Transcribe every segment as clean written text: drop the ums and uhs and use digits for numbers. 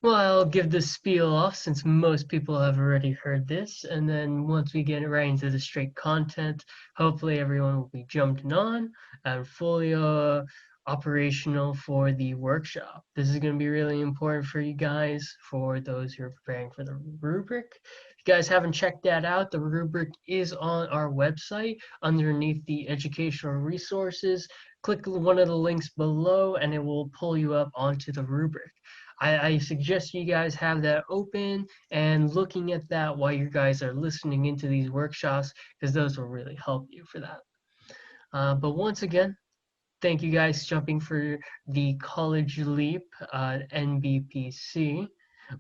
Well, I'll give the spiel off since most people have already heard this, and then once we get right into the straight content, hopefully everyone will be jumping on and fully operational for the workshop. This is going to be really important for you guys, for those who are preparing for the rubric. If you guys haven't checked that out, the rubric is on our website underneath the educational resources. Click one of the links below and it will pull you up onto the rubric. I suggest you guys have that open and looking at that while you guys are listening into these workshops, because those will really help you for that. But once again, thank you guys jumping for the College Leap NBPC.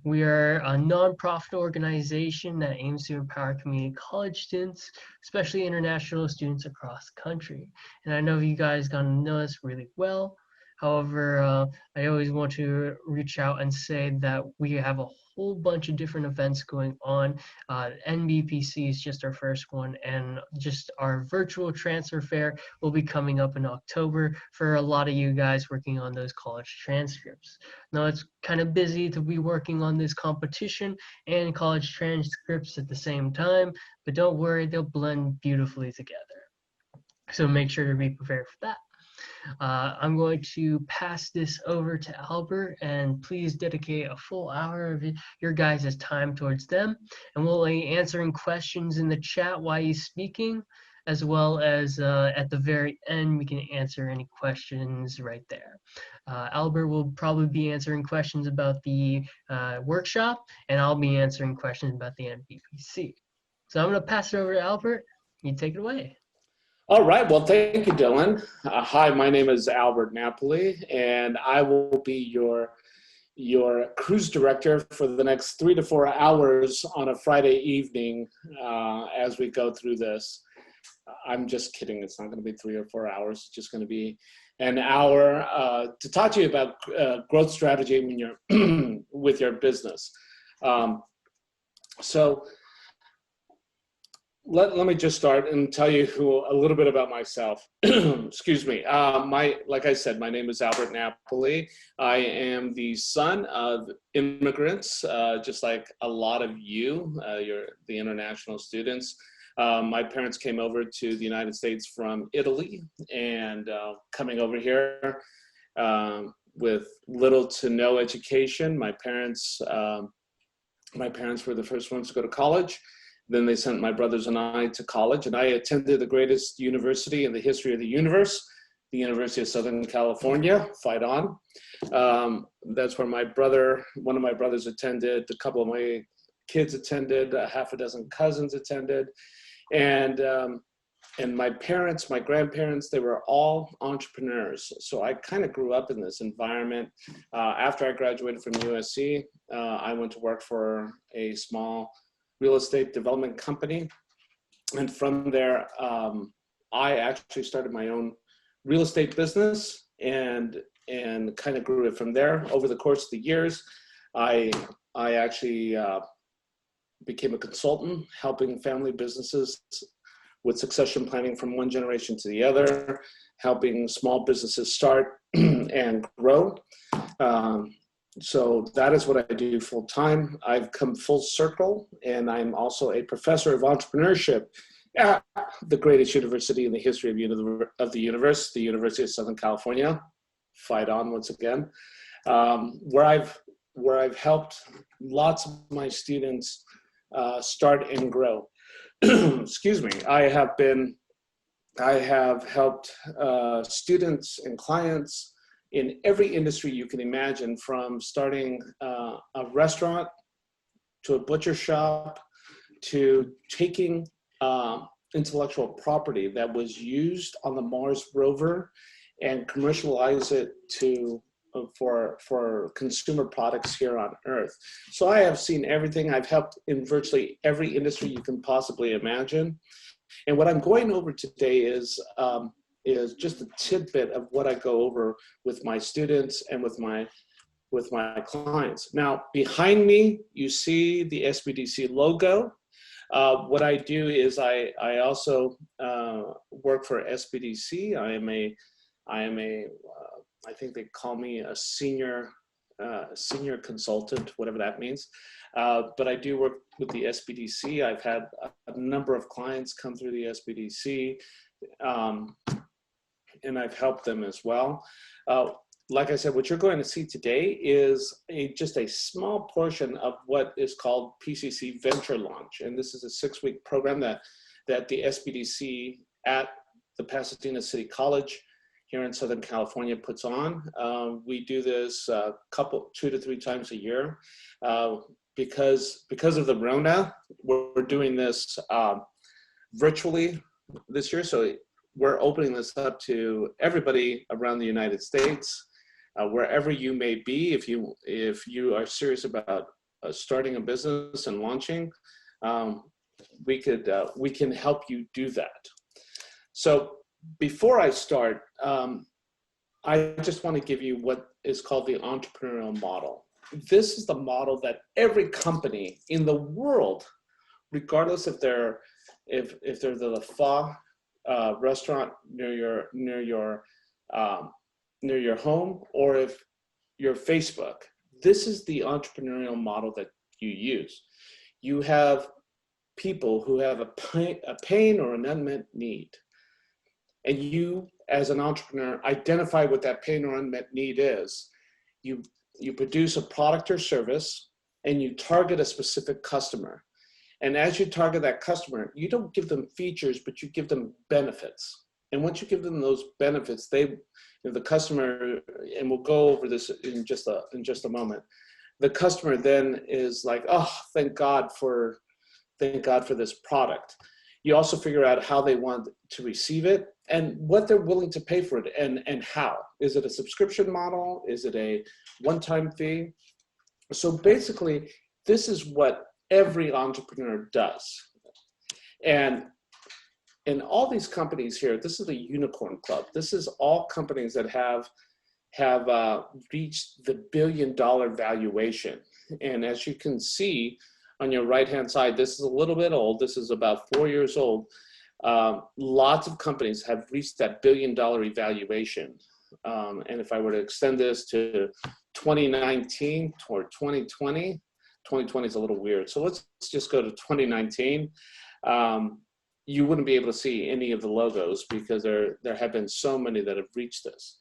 We are a nonprofit organization that aims to empower community college students, especially international students across the country. And I know you guys got to know us really well. However, I always want to reach out and say that we have a whole bunch of different events going on. NBPC is just our first one, and just our virtual transfer fair will be coming up in October for a lot of you guys working on those college transcripts. Now, it's kind of busy to be working on this competition and college transcripts at the same time, but don't worry, they'll blend beautifully together. So make sure to be prepared for that. I'm going to pass this over to Albert, and please dedicate a full hour of your guys' time towards them. And we'll be answering questions in the chat while he's speaking, as well as at the very end, we can answer any questions right there. Albert will probably be answering questions about the workshop, and I'll be answering questions about the NBPC. So I'm going to pass it over to Albert. You take it away. All right, well, thank you, Dylan. Hi, my name is Albert Napoli, and I will be your cruise director for the next 3 to 4 hours on a Friday evening as we go through this. I'm just kidding. It's not going to be 3 or 4 hours. It's just going to be an hour to talk to you about growth strategy when you're with your business. Let me just start and tell you a little bit about myself. Excuse me. Like I said, my name is Albert Napoli. I am the son of immigrants, just like a lot of you, you're the international students. My parents came over to the United States from Italy, and coming over here with little to no education. My parents were the first ones to go to college. Then they sent my brothers and I to college, and I attended the greatest university in the history of the universe, the University of Southern California. Fight on. That's where one of my brothers attended, a couple of my kids attended, half a dozen cousins attended, and my parents, my grandparents, they were all entrepreneurs. So I kind of grew up in this environment. After I graduated from USC, I went to work for a small real estate development company. And from there, I actually started my own real estate business and kind of grew it from there. Over the course of the years, I actually became a consultant, helping family businesses with succession planning from one generation to the other, helping small businesses start and grow. So that is what I do full time. I've come full circle, and I'm also a professor of entrepreneurship at the greatest university in the history of the universe, the University of Southern California. Fight on once again, where I've helped lots of my students start and grow. Excuse me. I have helped students and clients in every industry you can imagine, from starting a restaurant to a butcher shop to taking intellectual property that was used on the Mars rover and commercialize it for consumer products here on Earth. So I have seen everything. I've helped in virtually every industry you can possibly imagine. And what I'm going over today is just a tidbit of what I go over with my students and with my clients. Now, behind me, you see the SBDC logo. What I do is I also work for SBDC. I think they call me a senior senior consultant, whatever that means. But I do work with the SBDC. I've had a number of clients come through the SBDC, and I've helped them as well. Like I said, what you're going to see today is just a small portion of what is called PCC Venture Launch. And this is a 6-week program that the SBDC at the Pasadena City College here in Southern California puts on. We do this 2 to 3 times a year. Because of the Rona, we're doing this virtually this year. So we're opening this up to everybody around the United States, wherever you may be. If you are serious about starting a business and launching, we can help you do that. So before I start, I just want to give you what is called the Entrepreneurial Model. This is the model that every company in the world, regardless if they're the pho restaurant near your home, or if you're Facebook, this is the entrepreneurial model that you use. You have people who have a pain or an unmet need, and you, as an entrepreneur, identify what that pain or unmet need is. You produce a product or service, and you target a specific customer. And as you target that customer, you don't give them features, but you give them benefits. And once you give them those benefits, the customer, and we'll go over this in just a moment, the customer then is like, oh, thank God for this product. You also figure out how they want to receive it and what they're willing to pay for it, and how. Is it a subscription model? Is it a one-time fee? So basically, this is what every entrepreneur does. And in all these companies here, this is the unicorn club. This is all companies that have reached the billion-dollar valuation. And as you can see on your right-hand side, this is a little bit old. This is about 4 years old. Lots of companies have reached that billion-dollar evaluation. And if I were to extend this to 2019 or 2020, 2020 is a little weird. So let's just go to 2019. You wouldn't be able to see any of the logos because there have been so many that have reached this.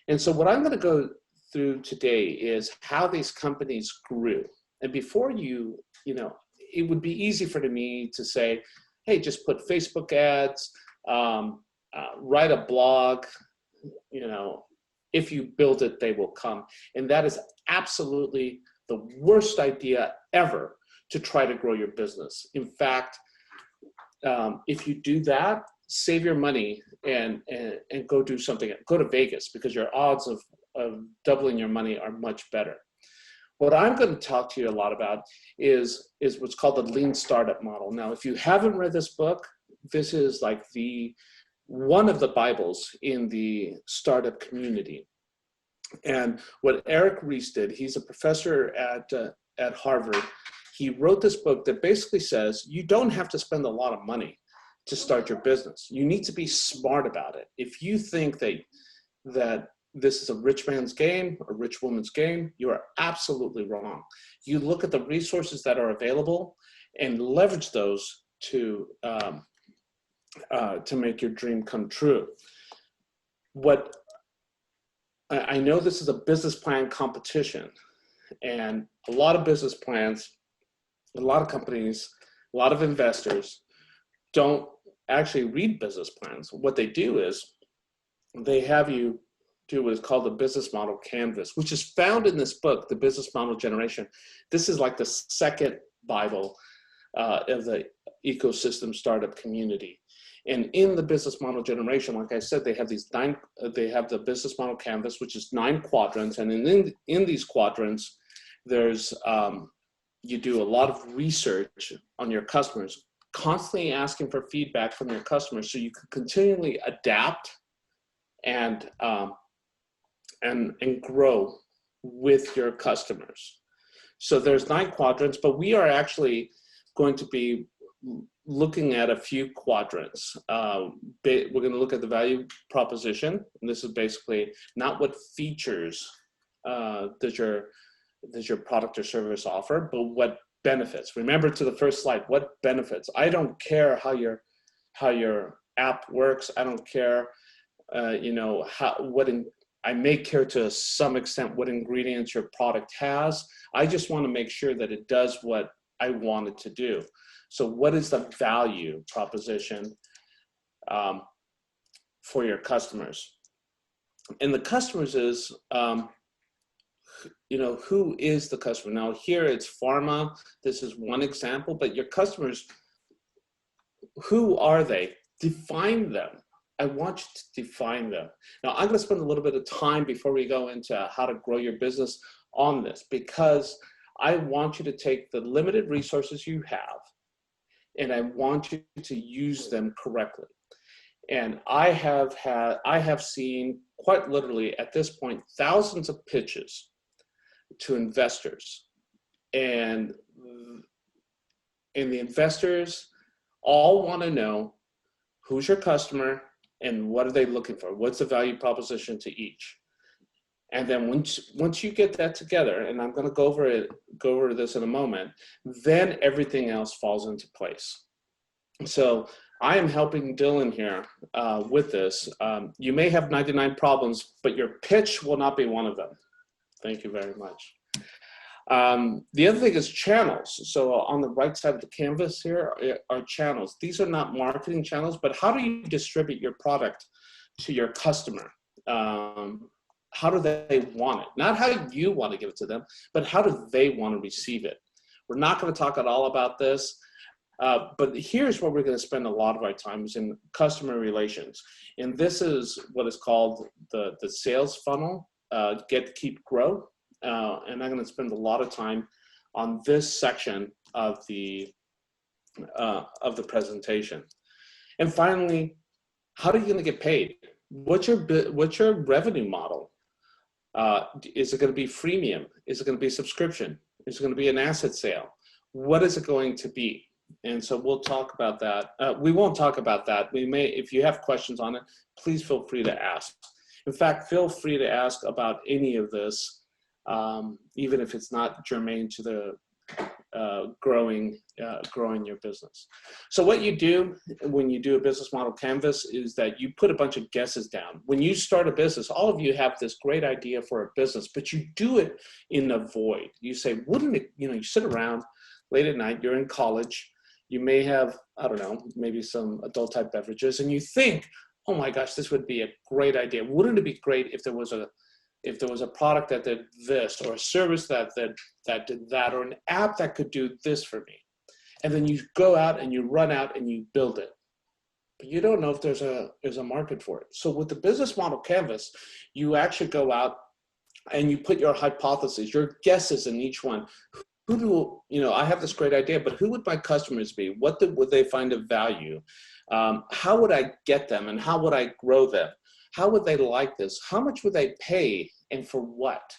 And so what I'm going to go through today is how these companies grew. And before it would be easy for me to say, hey, just put Facebook ads, write a blog, if you build it, they will come. And that is absolutely the worst idea ever to try to grow your business. In fact, if you do that, save your money and go do something. Go to Vegas, because your odds of doubling your money are much better. What I'm going to talk to you a lot about is what's called the lean startup model. Now, if you haven't read this book, this is like one of the Bibles in the startup community. And what Eric Ries did, he's a professor at Harvard. He wrote this book that basically says you don't have to spend a lot of money to start your business. You need to be smart about it. If you think that this is a rich man's game, a rich woman's game, you are absolutely wrong. You look at the resources that are available and leverage those to make your dream come true. What I know, this is a business plan competition, and a lot of business plans, a lot of companies, a lot of investors don't actually read business plans. What they do is they have you do what is called the business model canvas, which is found in this book, The Business Model Generation. This is like the second Bible of the ecosystem startup community. And in the business model generation, like I said, they have they have the business model canvas, which is 9 quadrants. And in these quadrants, there's, you do a lot of research on your customers, constantly asking for feedback from your customers so you can continually adapt and grow with your customers. So there's 9 quadrants, but we are actually going to be looking at a few quadrants. We're going to look at the value proposition, and this is basically not what features does your product or service offer, but what benefits? Remember to the first slide, what benefits? I don't care how your app works. I don't care, I may care to some extent what ingredients your product has. I just want to make sure that it does what I want it to do. So what is the value proposition for your customers? And the customers is, who is the customer? Now here it's pharma. This is one example, but your customers, who are they? Define them. I want you to define them. Now I'm going to spend a little bit of time before we go into how to grow your business on this, because I want you to take the limited resources you have and I want you to use them correctly. And I have seen quite literally at this point, thousands of pitches to investors, and the investors all want to know who's your customer and what are they looking for? What's the value proposition to each? And then once you get that together, and I'm going to go over this in a moment, then everything else falls into place. So I am helping Dylan here with this. You may have 99 problems, but your pitch will not be one of them. Thank you very much. The other thing is channels. So on the right side of the canvas here are channels. These are not marketing channels, but how do you distribute your product to your customer? How do they want it? Not how you want to give it to them, but how do they want to receive it? We're not going to talk at all about this, but here's where we're going to spend a lot of our time, is in customer relations. And this is what is called the sales funnel, get, keep, grow. And I'm going to spend a lot of time on this section of the presentation. And finally, how are you going to get paid? What's your revenue model? Is it going to be freemium? Is it going to be subscription? Is it going to be an asset sale? What is it going to be? And so we'll talk about that. We won't talk about that. We may, if you have questions on it, please feel free to ask. In fact, feel free to ask about any of this, even if it's not germane to the growing your business. So what you do when you do a business model canvas is that you put a bunch of guesses down. When you start a business, all of you have this great idea for a business, but you do it in a void. You say, wouldn't it, you sit around late at night, you're in college, you may have, I don't know, maybe some adult type beverages, and you think, oh my gosh, this would be a great idea. Wouldn't it be great if there was a product that did this, or a service that did that, or an app that could do this for me? And then you go out and you run out and you build it. But you don't know if there's a market for it. So with the business model canvas, you actually go out and you put your hypotheses, your guesses in each one. I have this great idea, but who would my customers be? What would they find of value? How would I get them, and how would I grow them? How would they like this? How much would they pay, and for what?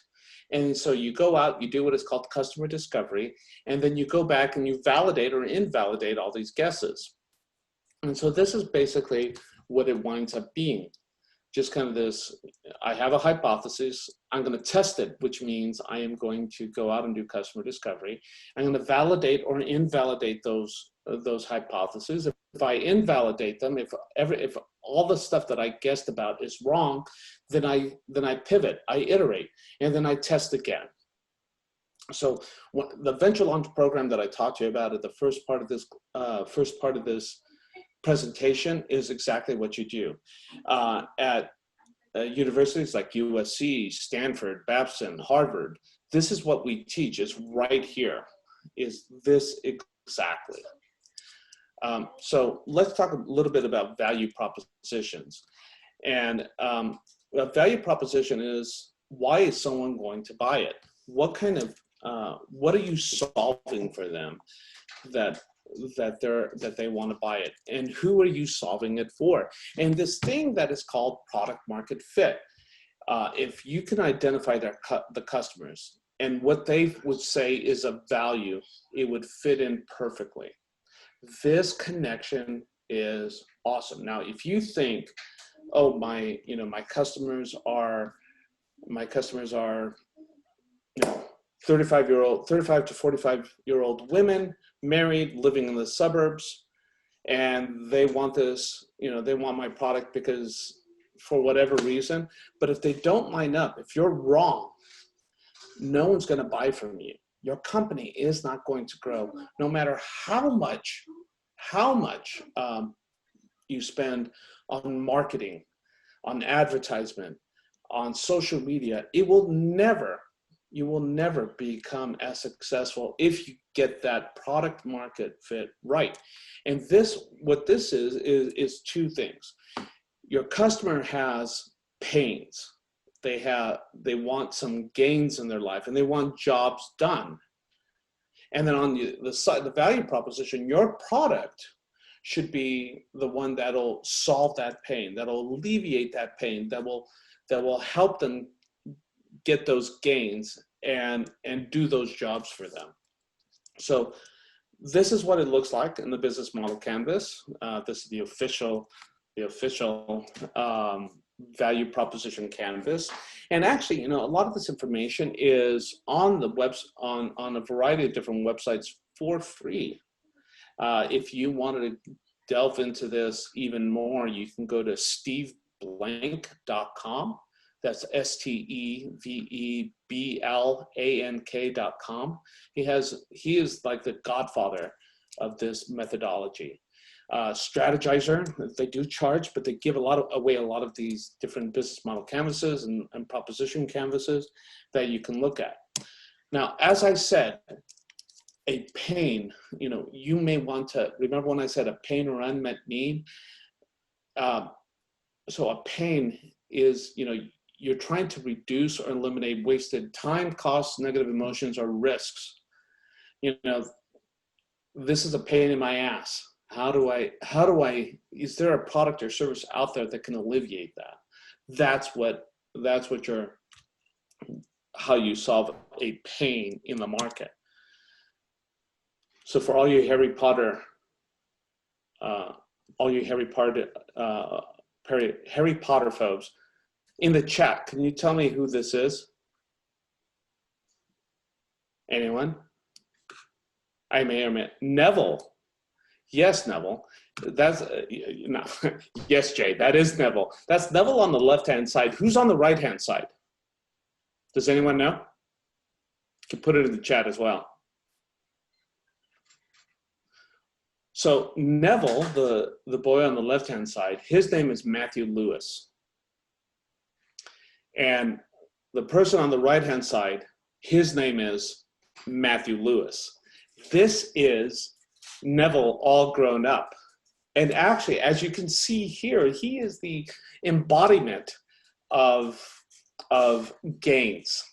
And so you go out, you do what is called customer discovery, and then you go back and you validate or invalidate all these guesses. And so this is basically what it winds up being. Just kind of this, I have a hypothesis, I'm going to test it, which means I am going to go out and do customer discovery. I'm going to validate or invalidate those hypotheses. If I invalidate them, if all the stuff that I guessed about is wrong, then I pivot, I iterate, and then I test again. So the Venture Launch program that I talked to you about at the first part of this presentation is exactly what you do. At universities like USC, Stanford, Babson, Harvard, this is what we teach. Is right here, is this exactly. So let's talk a little bit about value propositions. And a value proposition is, why is someone going to buy it? What are you solving for them that they want to buy it, and who are you solving it for? And this thing that is called product market fit, if you can identify the customers and what they would say is of value, it would fit in perfectly. This connection is awesome. Now, if you think, oh, my customers are you know, 35 to 45-year-old women, married, living in the suburbs, and they want this, they want my product because for whatever reason. But if they don't line up, if you're wrong, no one's going to buy from you. Your company is not going to grow, no matter how much you spend on marketing, on advertisement, on social media. You will never become as successful if you get that product market fit right. And what this is two things. Your customer has pains. They want some gains in their life, and they want jobs done. And then on the side, the value proposition, your product should be the one that'll solve that pain, that'll alleviate that pain, that will help them get those gains and do those jobs for them. So this is what it looks like in the business model canvas. This is the official value proposition canvas. And actually, a lot of this information is on the on a variety of different websites for free. If you wanted to delve into this even more, you can go to steveblank.com. That's STEVEBLANK.com. He is like the godfather of this methodology. Strategizer, they do charge, but they give away a lot of these different business model canvases and proposition canvases that you can look at. Now, as I said, a pain, you may want to remember when I said a pain or unmet need. So a pain is, you're trying to reduce or eliminate wasted time, costs, negative emotions, or risks. This is a pain in my ass. How do I, is there a product or service out there that can alleviate that? That's how you solve a pain in the market. So for all you Harry Potter phobes, in the chat, can you tell me who this is? Anyone? I may or may Neville. Yes, Neville. That's yes, Jay. That is Neville. That's Neville on the left-hand side. Who's on the right-hand side? Does anyone know? You can put it in the chat as well. So Neville, the boy on the left-hand side, his name is Matthew Lewis. And the person on the right-hand side, his name is Matthew Lewis. This is Neville all grown up. And actually, as you can see here, he is the embodiment of gains.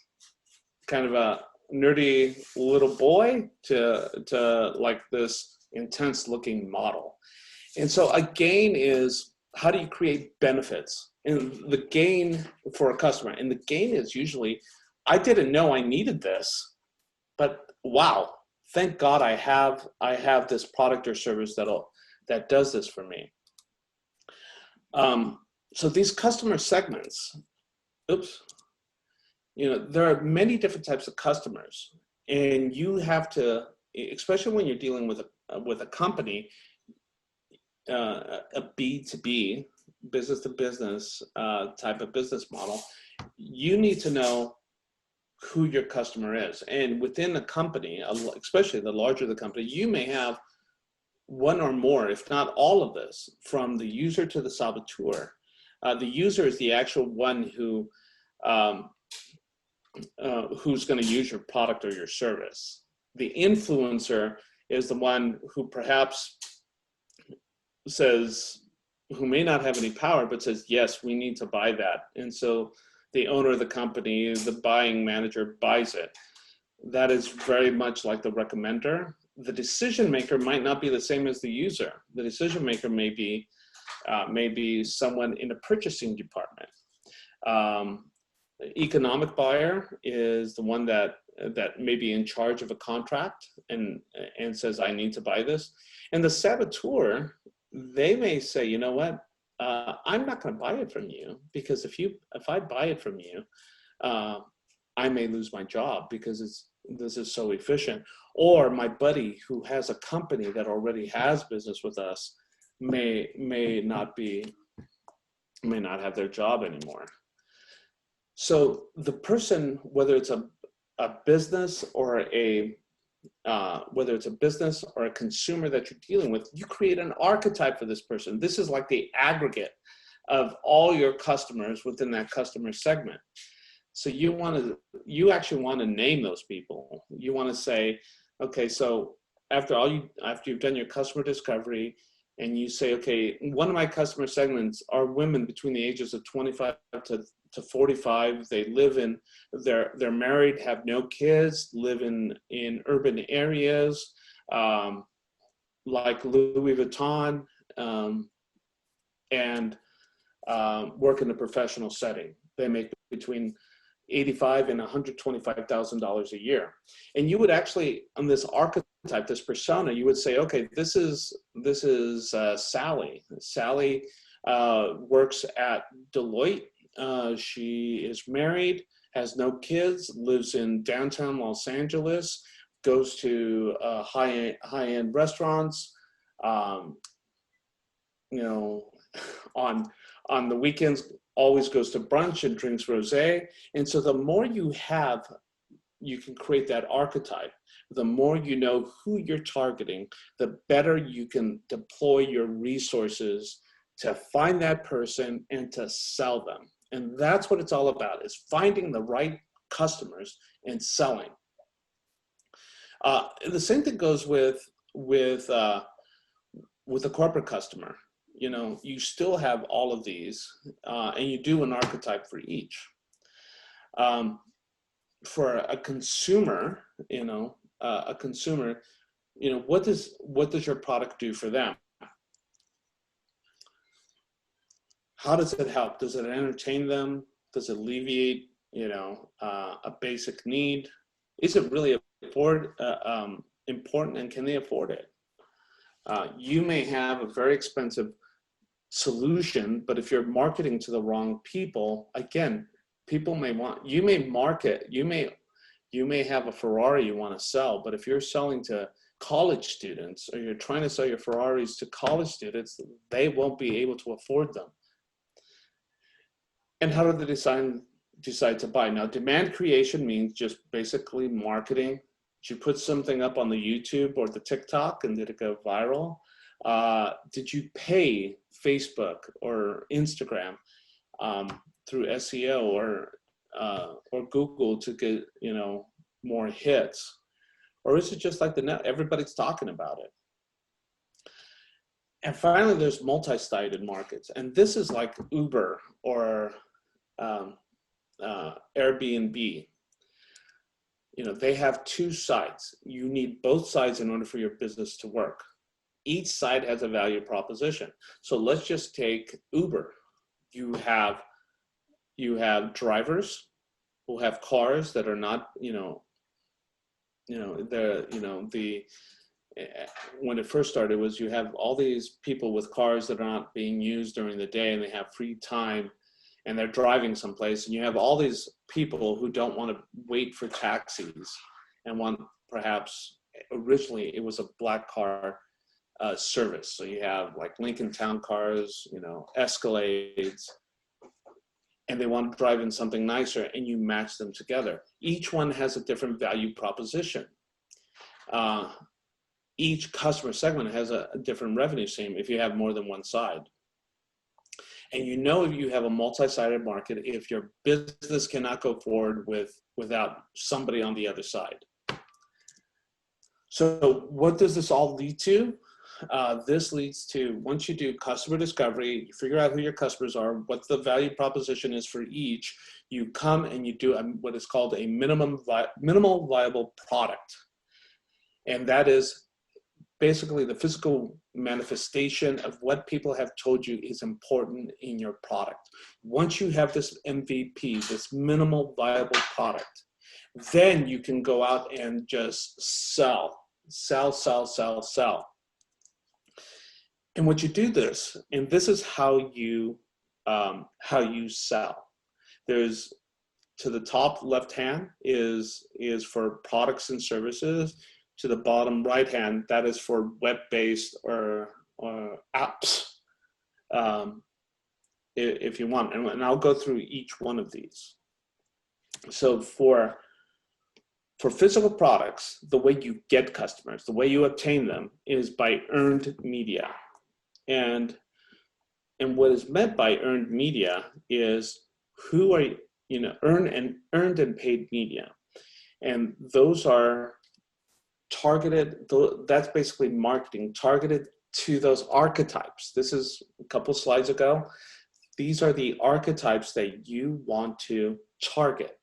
Kind of a nerdy little boy to like this intense looking model. And so a gain is, how do you create benefits? And the gain for a customer, and the gain is usually, I didn't know I needed this, but wow, thank God I have this product or service that does this for me. So these customer segments, there are many different types of customers, and you have to, especially when you're dealing with a company, a B2B, business to business type of business model, you need to know who your customer is. And within a company, especially the larger the company, you may have one or more, if not all of this, from the user to the saboteur. The user is the actual one who's going to use your product or your service. The influencer is the one who perhaps says, who may not have any power, but says, yes, we need to buy that. And so the owner of the company, the buying manager, buys it. That is very much like the recommender. The decision maker might not be the same as the user. The decision maker may be someone in a purchasing department. The economic buyer is the one that may be in charge of a contract and says, I need to buy this. And the saboteur, they may say, you know what, I'm not going to buy it from you, because if I buy it from you, I may lose my job because this is so efficient. Or my buddy who has a company that already has business with us may not have their job anymore. So the person, whether it's a business or whether it's a business or a consumer that you're dealing with, you create an archetype for this person. This is like the aggregate of all your customers within that customer segment. So you actually want to name those people. You want to say, okay, so after you've done your customer discovery, and you say, okay, one of my customer segments are women between the ages of 25 to 45. They live they're married, have no kids, live in urban areas, like Louis Vuitton, and work in a professional setting. They make between $85,000 and $125,000 a year. And you would actually, on this archetype, this persona, you would say, okay, this is Sally. Sally works at Deloitte. She is married, has no kids, lives in downtown Los Angeles, goes to high-end restaurants, you know, on the weekends, always goes to brunch and drinks rosé. And so the more you can create that archetype. The more you know who you're targeting, the better you can deploy your resources to find that person and to sell them. And that's what it's all about, is finding the right customers and selling. The same thing goes with a corporate customer. You know, you still have all of these, and you do an archetype for each. For a consumer, what does your product do for them? How does it help? Does it entertain them? Does it alleviate, a basic need? Is it really important, and can they afford it? You may have a very expensive solution, but if you're marketing to the wrong people, again, people you may have a Ferrari you want to sell, but if you're selling to college students, or you're trying to sell your Ferraris to college students, they won't be able to afford them. And how do they decide to buy? Now, demand creation means just basically marketing. Did you put something up on the YouTube or the TikTok and did it go viral? Did you pay Facebook or Instagram through SEO or Google to get more hits? Or is it just like the net? Everybody's talking about it. And finally, there's multi-sided markets, and this is like Uber or Airbnb. They have two sides. You need both sides in order for your business to work. Each side has a value proposition. So let's just take Uber. You have drivers who have cars that are not, when it first started was you have all these people with cars that are not being used during the day and they have free time and they're driving someplace, and you have all these people who don't want to wait for taxis and want, perhaps originally it was a black car service. So you have like Lincoln Town Cars, Escalades, and they want to drive in something nicer, and you match them together. Each one has a different value proposition. Each customer segment has a different revenue stream if you have more than one side. And if you have a multi-sided market if your business cannot go forward without somebody on the other side. So what does this all lead to? This leads to, once you do customer discovery, you figure out who your customers are, what the value proposition is for each, you come and you do what is called a minimal viable product. And that is basically the physical manifestation of what people have told you is important in your product. Once you have this MVP, this minimal viable product, then you can go out and just sell. And what you do this, and this is how you sell. There's to the top left hand is for products and services. To the bottom right hand, that is for web-based or apps, if you want. And I'll go through each one of these. So for physical products, the way you get customers, the way you obtain them is by earned media. And what is meant by earned media is who are, earned and paid media. And those are targeted, that's basically marketing targeted to those archetypes. This is a couple slides ago. These are the archetypes that you want to target.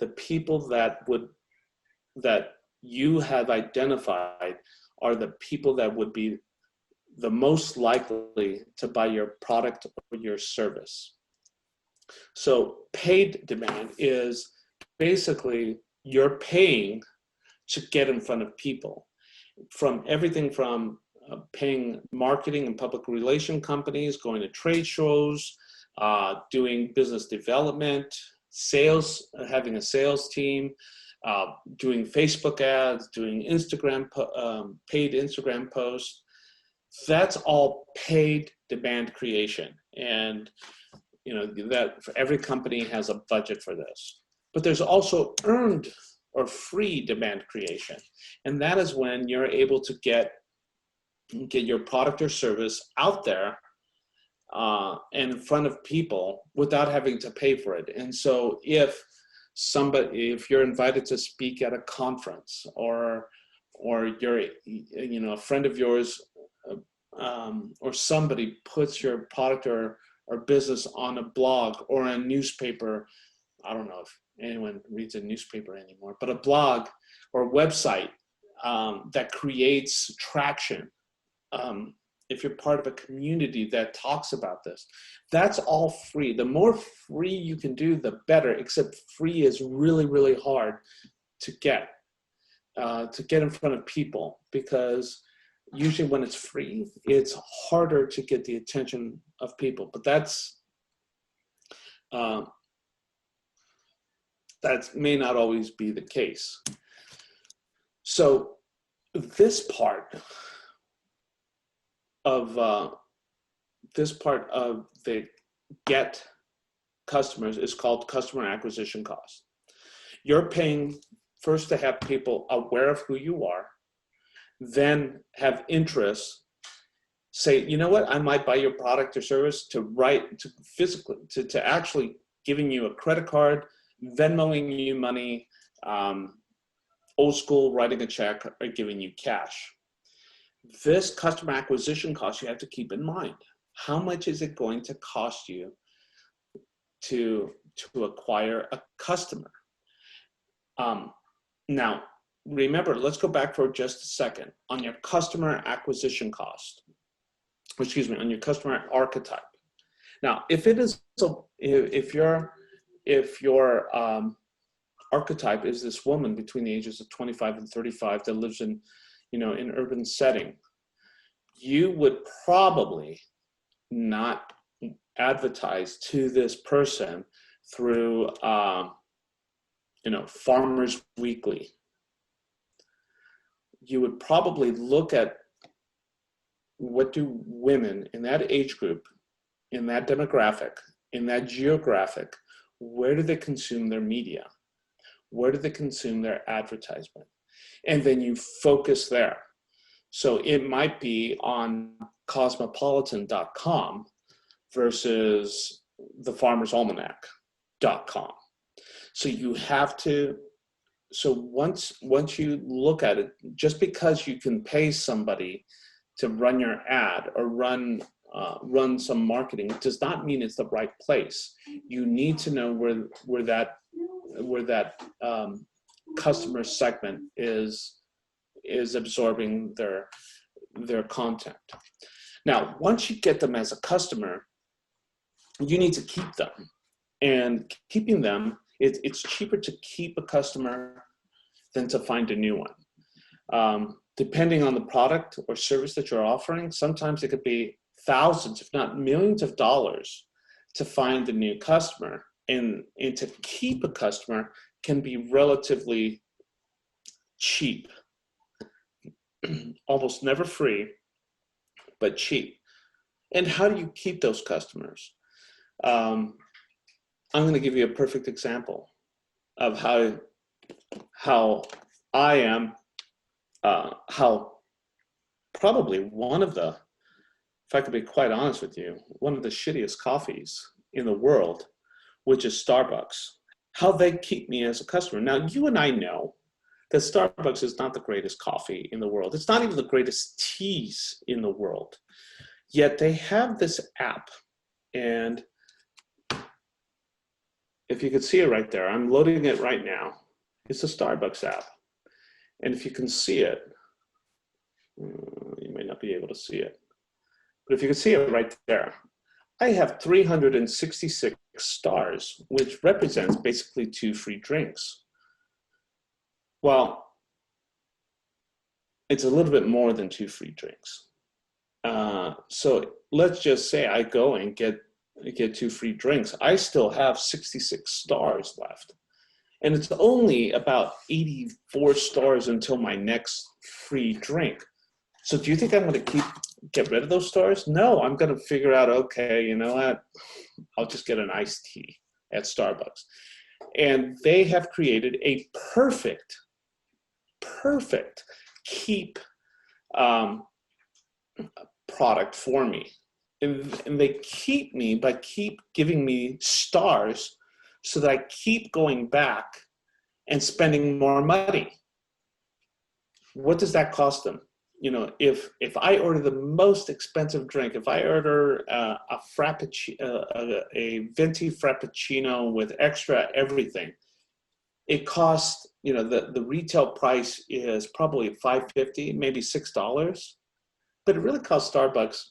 The people that you have identified are the people that would be the most likely to buy your product or your service. So paid demand is basically you're paying to get in front of people, from everything from paying marketing and public relation companies, going to trade shows, doing business development, sales, having a sales team, doing Facebook ads, doing Instagram, paid Instagram posts. That's all paid demand creation. And that for every company has a budget for this. But there's also earned or free demand creation. And that is when you're able to get your product or service out there and in front of people without having to pay for it. And so if you're invited to speak at a conference, or you're, a friend of yours, or somebody puts your product or business on a blog or a newspaper, I don't know if anyone reads a newspaper anymore, but a blog or website that creates traction. If you're part of a community that talks about this, that's all free. The more free you can do, the better, except free is really, really hard to get in front of people, because usually when it's free, it's harder to get the attention of people. But that may not always be the case. So this part of the get customers is called customer acquisition cost. You're paying first to have people aware of who you are, then have interest, say, you know what, I might buy your product or service, to actually giving you a credit card, Venmoing you money, old school writing a check, or giving you cash. This customer acquisition cost, you have to keep in mind. How much is it going to cost you to acquire a customer? Now, remember, let's go back for just a second. On your customer acquisition cost, on your customer archetype. Now, if your archetype is this woman between the ages of 25 and 35 that lives in an urban setting, you would probably not advertise to this person through, Farmers Weekly. You would probably look at what do women in that age group, in that demographic, in that geographic, where do they consume their media? Where do they consume their advertisement? And then you focus there. So it might be on cosmopolitan.com versus thefarmersalmanac.com. So you have to, once you look at it, just because you can pay somebody to run your ad or run some marketing, it does not mean it's the right place. You need to know where that customer segment is absorbing their content. Now, once you get them as a customer, you need to keep them. And keeping them, it's cheaper to keep a customer than to find a new one. Depending on the product or service that you're offering, sometimes it could be thousands, if not millions of dollars to find a new customer. and to keep a customer can be relatively cheap, almost never free, but cheap. And how do you keep those customers? I'm going to give you a perfect example of how I am, how probably one of the, if I could be quite honest with you, one of the shittiest coffees in the world, which is Starbucks, how they keep me as a customer. Now, you and I know that Starbucks is not the greatest coffee in the world. It's not even the greatest teas in the world. Yet they have this app, and if you could see it right there, I'm loading it right now. It's a Starbucks app. And if you can see it, you may not be able to see it, but if you can see it right there, I have 366 stars, which represents basically 2 free drinks. Well, it's a little bit more than 2 free drinks. So let's just say I go and get 2 free drinks. I still have 66 stars left. And it's only about 84 stars until my next free drink. So do you think I'm going to get rid of those stars? No, I'm going to figure out, okay, you know what? I'll just get an iced tea at Starbucks. And they have created a perfect keep product for me. And they keep me by keep giving me stars so that I keep going back and spending more money. What does that cost them? You know, if I order the most expensive drink, if I order a venti frappuccino with extra everything, it costs, you know, the retail price is probably $5.50, maybe $6, but it really costs Starbucks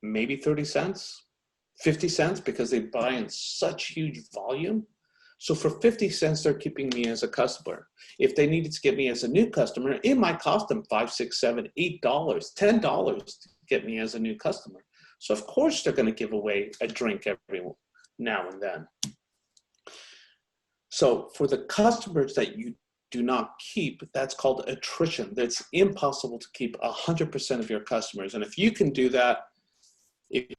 maybe 30 cents, 50 cents, because they buy in such huge volume. So for 50 cents, they're keeping me as a customer. If they needed to get me as a new customer, it might cost them $5, $6, $7, $8, $10 to get me as a new customer. So of course they're going to give away a drink every now and then. So for the customers that you do not keep, that's called attrition. That's impossible to keep 100% of your customers. And if you can do that, I'm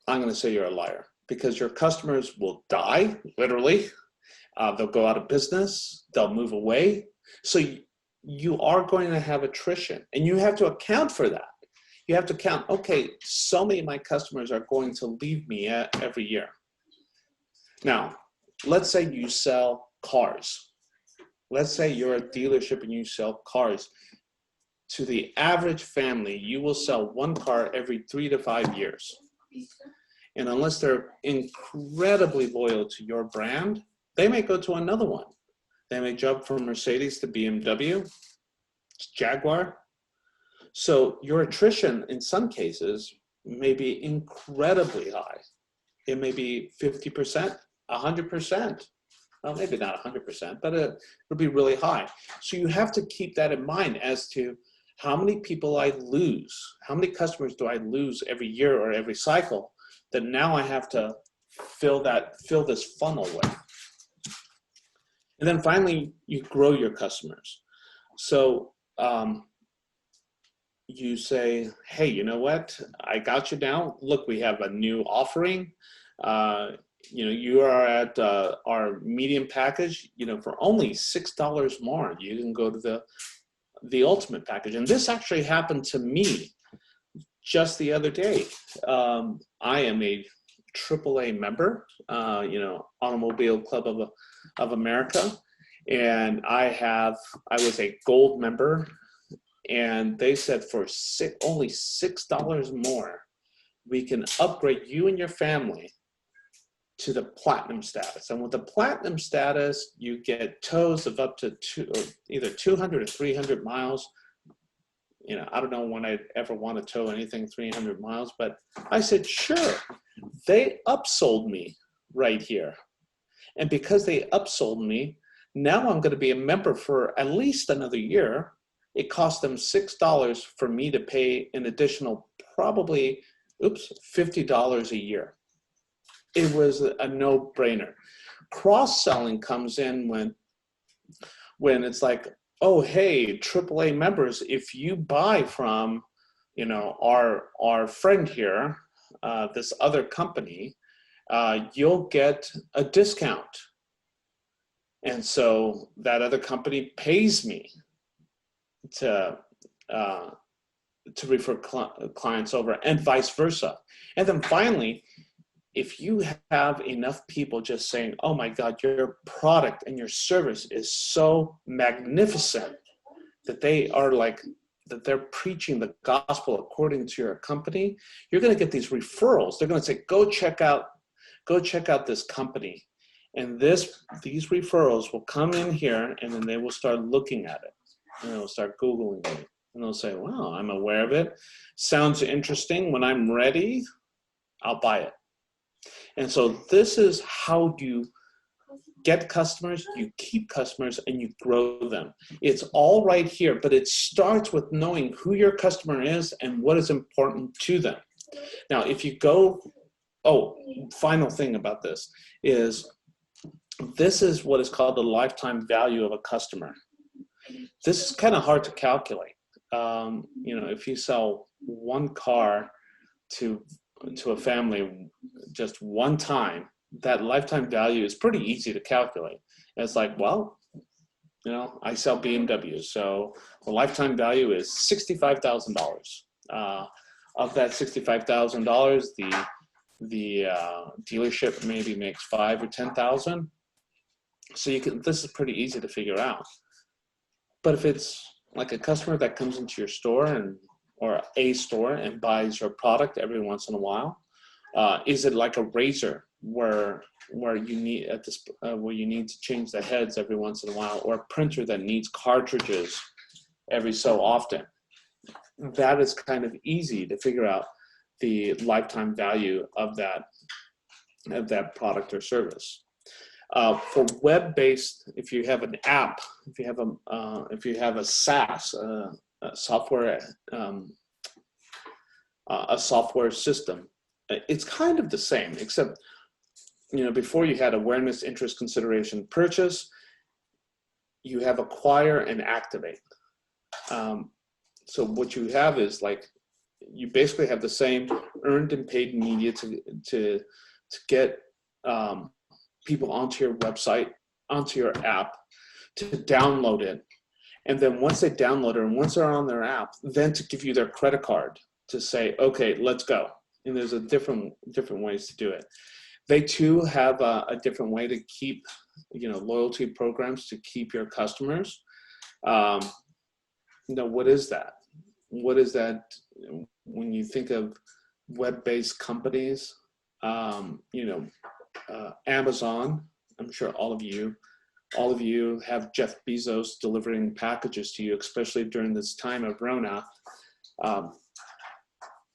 going to say you're a liar, because your customers will die, literally. They'll go out of business. They'll move away. So you are going to have attrition, and you have to account for that. You have to count, okay, so many of my customers are going to leave me every year. Now, let's say you sell cars. Let's say you're a dealership and you sell cars. To the average family, you will sell 1 car every 3 to 5 years. And unless they're incredibly loyal to your brand, they may go to another one. They may jump from Mercedes to BMW, Jaguar. So your attrition in some cases may be incredibly high. It may be 50%, 100%. Well, maybe not 100%, but it'll be really high. So you have to keep that in mind as to how many people I lose, how many customers do I lose every year or every cycle that now I have to fill this funnel with. And then finally, you grow your customers. So you say, hey, you know what? I got you now. Look, we have a new offering. You know, you are at our medium package, you know, for only $6 more. You can go to the ultimate package. And this actually happened to me just the other day. I am a AAA member, you know, Automobile Club of America. And I was a gold member, and they said for only $6 more, we can upgrade you and your family to the platinum status. And with the platinum status, you get tows of up to either 200 or 300 miles. You know, I don't know when I'd ever want to tow anything 300 miles, but I said, sure. They upsold me right here. And because they upsold me, now I'm going to be a member for at least another year. It cost them $6 for me to pay an additional probably, $50 a year. it was a no-brainer. Cross-selling comes in when it's like, oh, hey, AAA members, if you buy from, you know, our friend here, this other company, you'll get a discount. And so that other company pays me to refer clients over, and vice versa. And then finally, if you have enough people just saying, oh my God, your product and your service is so magnificent, that they are like, that they're preaching the gospel according to your company, you're going to get these referrals. They're going to say, go check out this company. And these referrals will come in here, and then they will start looking at it, and they'll start Googling it, and they'll say, wow, I'm aware of it. Sounds interesting. When I'm ready, I'll buy it. And so this is how you get customers, you keep customers, and you grow them. It's all right here, but it starts with knowing who your customer is and what is important to them. Now, if you go, final thing about this is what is called the lifetime value of a customer. This is kind of hard to calculate. You know, if you sell one car to a family just one time, that lifetime value is pretty easy to calculate. And it's like, well, you know, I sell BMWs, so the lifetime value is $65,000. Of that $65,000, the dealership maybe makes 5 or 10,000. So this is pretty easy to figure out. But if it's like a customer that comes into your store or a store and buys your product every once in a while, is it like a razor where you need to change the heads every once in a while, or a printer that needs cartridges every so often? That is kind of easy to figure out the lifetime value of that product or service. For web-based, if you have an app, if you have a SaaS, a software system, it's kind of the same, except, you know, before you had awareness, interest, consideration, purchase, you have acquire and activate. So what you have is like, you basically have the same earned and paid media to get people onto your website, onto your app, to download it. And then once they download it and once they're on their app, then to give you their credit card to say, okay, let's go. And there's a different ways to do it. They too have a different way to keep, you know, loyalty programs to keep your customers. You know, what is that? What is that when you think of web-based companies? You know, Amazon, I'm sure all of you have Jeff Bezos delivering packages to you, especially during this time of Rona.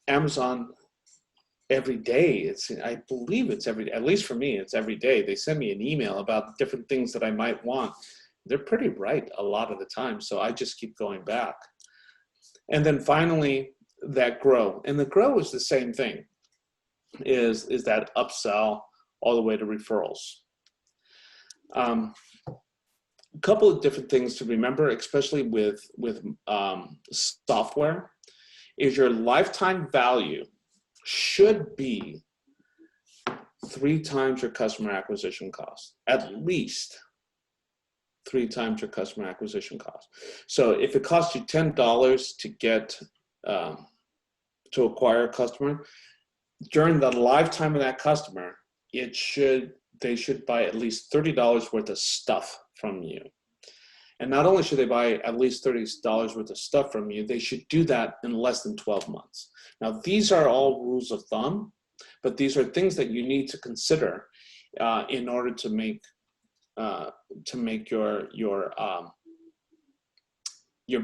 Amazon, every day, I believe it's every day, at least for me, it's every day. They send me an email about different things that I might want. They're pretty right a lot of the time, so I just keep going back. And then finally, that grow. And the grow is the same thing, is that upsell all the way to referrals. A couple of different things to remember, especially with software, is your lifetime value should be 3 times your customer acquisition cost, at least 3 times your customer acquisition cost. So if it costs you $10 to get to acquire a customer, during the lifetime of that customer, they should buy at least $30 worth of stuff from you. And not only should they buy at least $30 worth of stuff from you, they should do that in less than 12 months. Now, these are all rules of thumb, but these are things that you need to consider in order to make your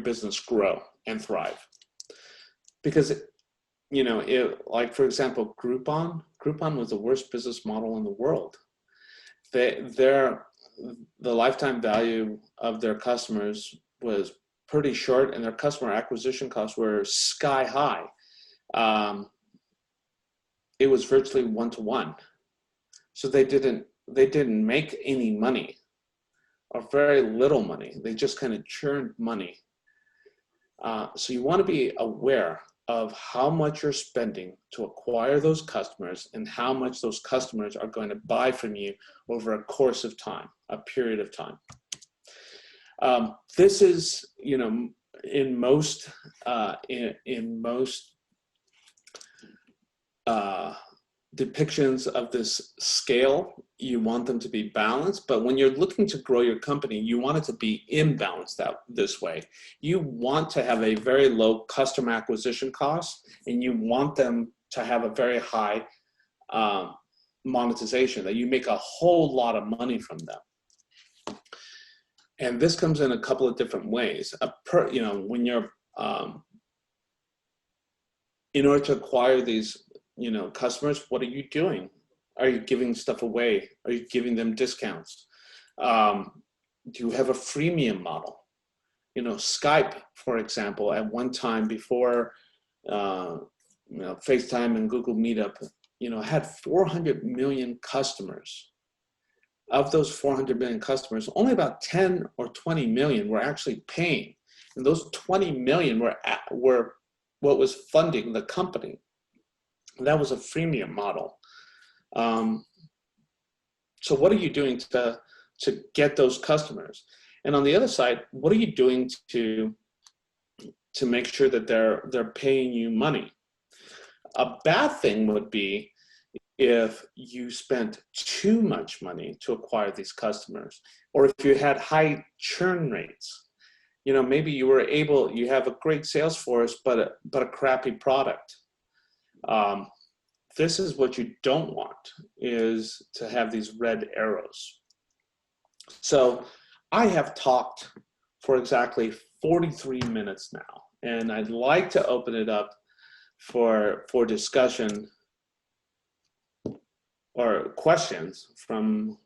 business grow and thrive. Because, you know, like for example, Groupon was the worst business model in the world. The lifetime value of their customers was pretty short, and their customer acquisition costs were sky high. It was virtually 1-to-1. So they didn't make any money, or very little money. They just kind of churned money. So you want to be aware of how much you're spending to acquire those customers and how much those customers are going to buy from you over a course of time, a period of time. This is, you know, in most depictions of this scale, you want them to be balanced, but when you're looking to grow your company, you want it to be imbalanced this way. You want to have a very low customer acquisition cost, and you want them to have a very high monetization, that you make a whole lot of money from them. And this comes in a couple of different ways. You know, when you're in order to acquire these, you know, customers, what are you doing? Are you giving stuff away? Are you giving them discounts? Do you have a freemium model? You know, Skype, for example, at one time before you know, FaceTime and Google Meetup, you know, had 400 million customers. Of those 400 million customers, only about 10 or 20 million were actually paying. And those 20 million were what was funding the company. That was a freemium model. So what are you doing to get those customers? And on the other side, what are you doing to make sure that they're paying you money? A bad thing would be if you spent too much money to acquire these customers, or if you had high churn rates. You know, maybe you have a great sales force, but a crappy product. This is what you don't want, is to have these red arrows. So I have talked for exactly 43 minutes now, and I'd like to open it up for discussion or questions from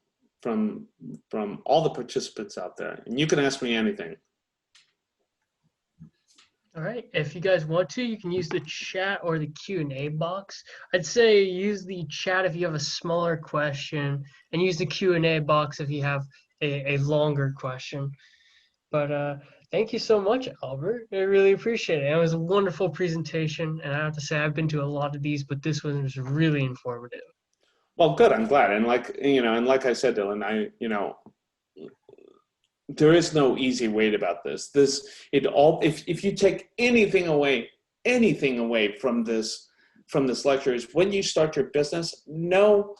all the participants out there. And you can ask me anything. All right, if you guys want to, you can use the chat or the Q&A box. I'd say use the chat if you have a smaller question, and use the Q&A box if you have a longer question. But thank you so much, Albert. I really appreciate it. It was a wonderful presentation, and I have to say I've been to a lot of these, but this one was really informative. Well, good. I'm glad. And like I said, Dylan, there is no easy way about this. If you take anything away from this lecture, is when you start your business, know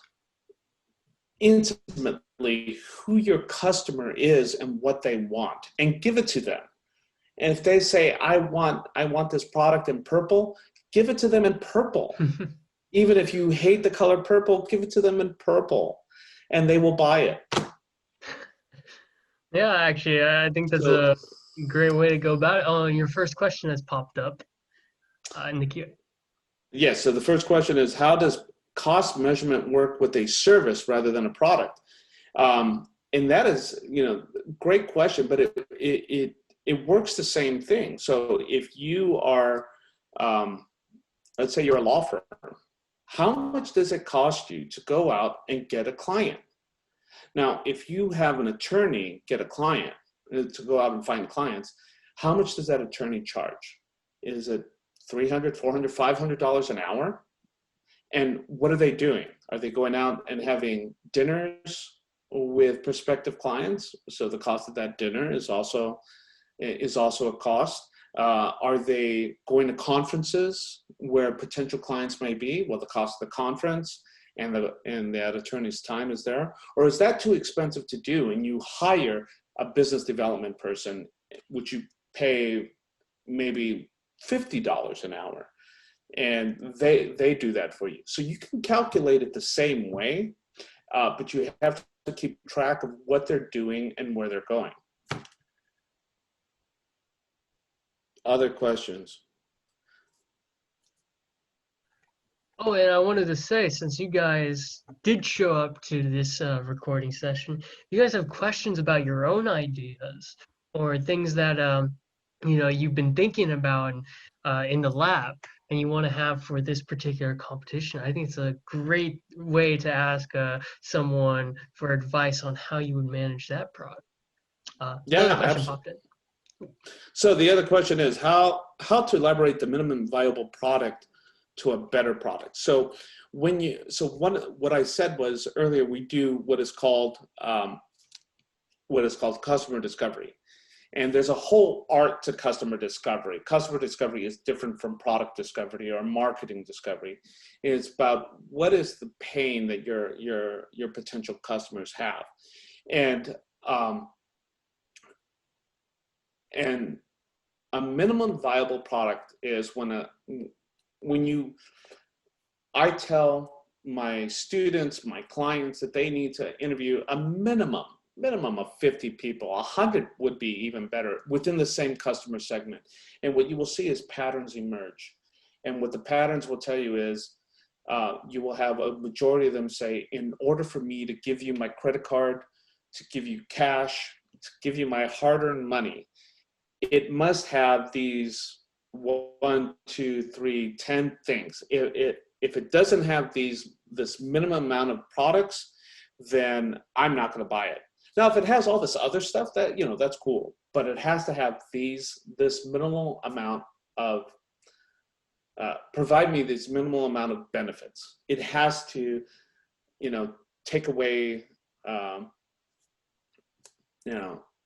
intimately who your customer is and what they want, and give it to them. And if they say, I want this product in purple, give it to them in purple. Even if you hate the color purple, give it to them in purple, and they will buy it. Yeah, actually, I think that's a great way to go about it. Oh, your first question has popped up in the queue. Yes, so the first question is, how does cost measurement work with a service rather than a product? And that is, you know, great question, but it works the same thing. So if you are, let's say you're a law firm, how much does it cost you to go out and get a client? Now, if you have an attorney get a client, to go out and find clients, how much does that attorney charge? Is it $300, $400, $500 an hour? And what are they doing? Are they going out and having dinners with prospective clients? So the cost of that dinner is also a cost. Are they going to conferences where potential clients may be? Well, the cost of the conference and that attorney's time is there. Or is that too expensive to do, and you hire a business development person, which you pay maybe $50 an hour, and they do that for you? So you can calculate it the same way, but you have to keep track of what they're doing and where they're going. Other questions? Oh, and I wanted to say, since you guys did show up to this recording session, if you guys have questions about your own ideas or things that you know, you've been thinking about in the lab, and you want to have for this particular competition, I think it's a great way to ask someone for advice on how you would manage that product. Another Yeah, question absolutely. popped in. So the other question is how to elaborate the minimum viable product to a better product. So what I said was earlier, we do what is called customer discovery. And there's a whole art to customer discovery. Customer discovery is different from product discovery or marketing discovery. It's about what is the pain that your potential customers have, and a minimum viable product is I tell my students, my clients, that they need to interview a minimum of 50 people. 100 would be even better within the same customer segment. And what you will see is patterns emerge. And what the patterns will tell you is you will have a majority of them say, in order for me to give you my credit card, to give you cash, to give you my hard-earned money, it must have these 1, 2, 3, 10 things. If it doesn't have this minimum amount of products, then I'm not going to buy it. Now, if it has all this other stuff, that that's cool, but it has to have this minimal amount of provide me this minimal amount of benefits. It has to, take away,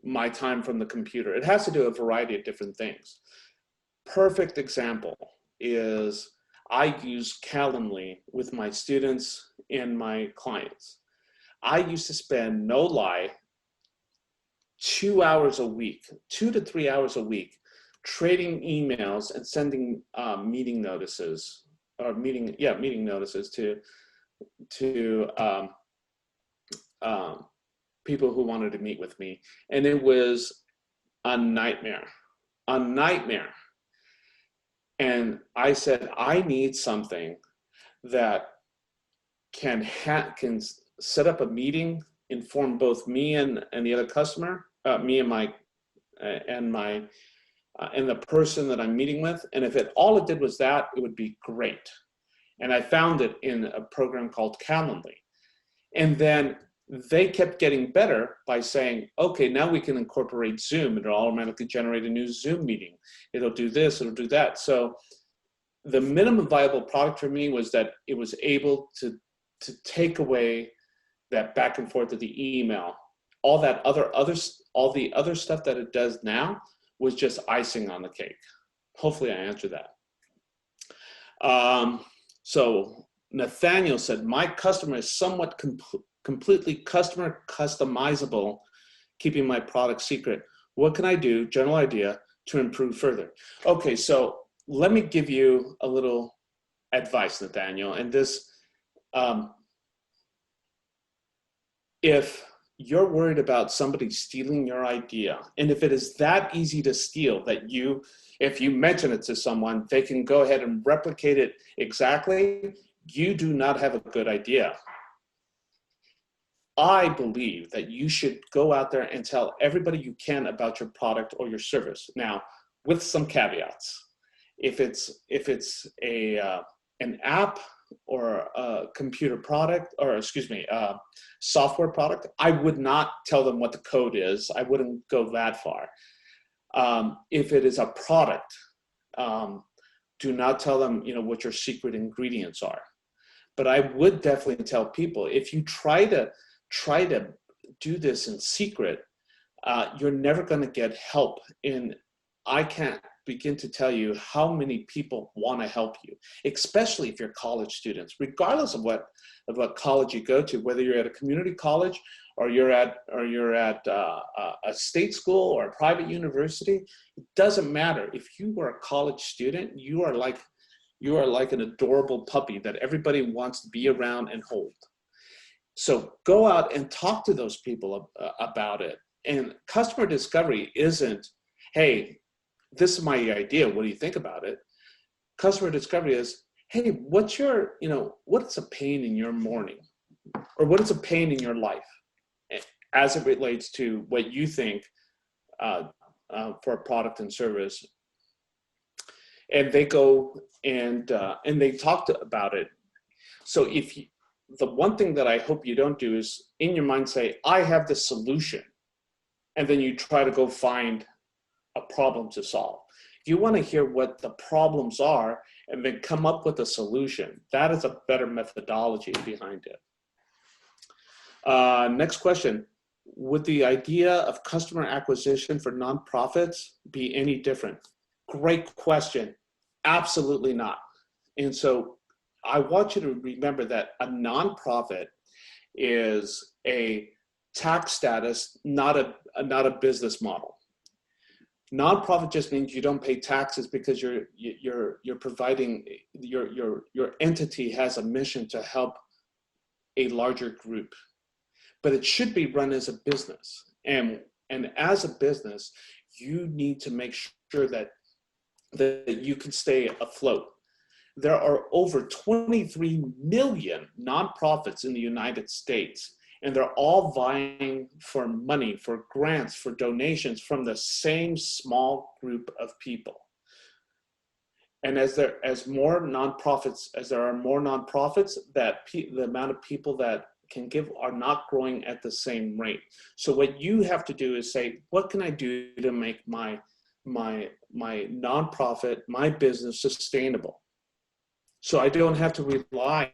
my time from the computer. It has to do a variety of different things. Perfect example is I use Calendly with my students and my clients. I used to spend, no lie, 2 hours a week, 2 to 3 hours a week, trading emails and sending meeting notices to people who wanted to meet with me, and it was a nightmare. And I said, I need something that can set up a meeting, inform both me and the other customer, me and the person that I'm meeting with. And if all it did was that, it would be great. And I found it in a program called Calendly. And then they kept getting better by saying, okay, now we can incorporate Zoom. It'll automatically generate a new Zoom meeting. It'll do this, it'll do that. So the minimum viable product for me was that it was able to take away that back and forth of the email. All the other stuff that it does now was just icing on the cake. Hopefully I answered that. So Nathaniel said, my customer is somewhat completely customer customizable, keeping my product secret. What can I do, general idea, to improve further? Okay, so let me give you a little advice, Nathaniel. And this, if you're worried about somebody stealing your idea, and if it is that easy to steal that if you mention it to someone, they can go ahead and replicate it exactly, you do not have a good idea. I believe that you should go out there and tell everybody you can about your product or your service. Now, with some caveats. If it's an app or a computer product, or software product, I would not tell them what the code is. I wouldn't go that far. If it is a product, do not tell them what your secret ingredients are. But I would definitely tell people, if you try to do this in secret, you're never going to get help. And I can't begin to tell you how many people want to help you, especially if you're college students, regardless of what college you go to, whether you're at a community college or you're at a state school or a private university. It doesn't matter. If you are a college student, you are like an adorable puppy that everybody wants to be around and hold. So go out and talk to those people about it. And customer discovery isn't, hey, this is my idea, what do you think about it? Customer discovery is, hey, what's a pain in your morning? Or what is a pain in your life as it relates to what you think for a product and service? and they go and they talked about it. So if you, the one thing that I hope you don't do is in your mind say, I have the solution, and then you try to go find a problem to solve. You want to hear what the problems are and then come up with a solution. That is a better methodology behind it. Next question. Would the idea of customer acquisition for nonprofits be any different? Great question. Absolutely not. And so I want you to remember that a nonprofit is a tax status, not a business model. Nonprofit just means you don't pay taxes because you're providing, your entity has a mission to help a larger group. But it should be run as a business. And as a business, you need to make sure that you can stay afloat. There are over 23 million nonprofits in the United States, and they're all vying for money, for grants, for donations from the same small group of people. And as there are more nonprofits, the amount of people that can give are not growing at the same rate. So what you have to do is say, what can I do to make my nonprofit, my business sustainable? So I don't have to rely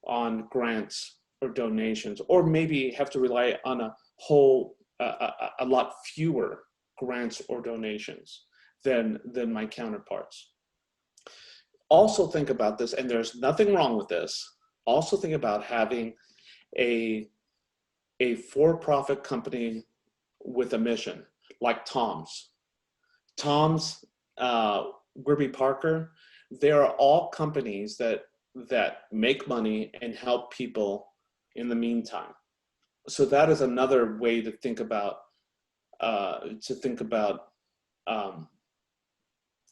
on grants or donations, or maybe have to rely on a lot fewer grants or donations than my counterparts. Also think about this, and there's nothing wrong with this. Also think about having a for-profit company with a mission, like Tom's, Warby Parker. They are all companies that make money and help people in the meantime. So that is another way to think about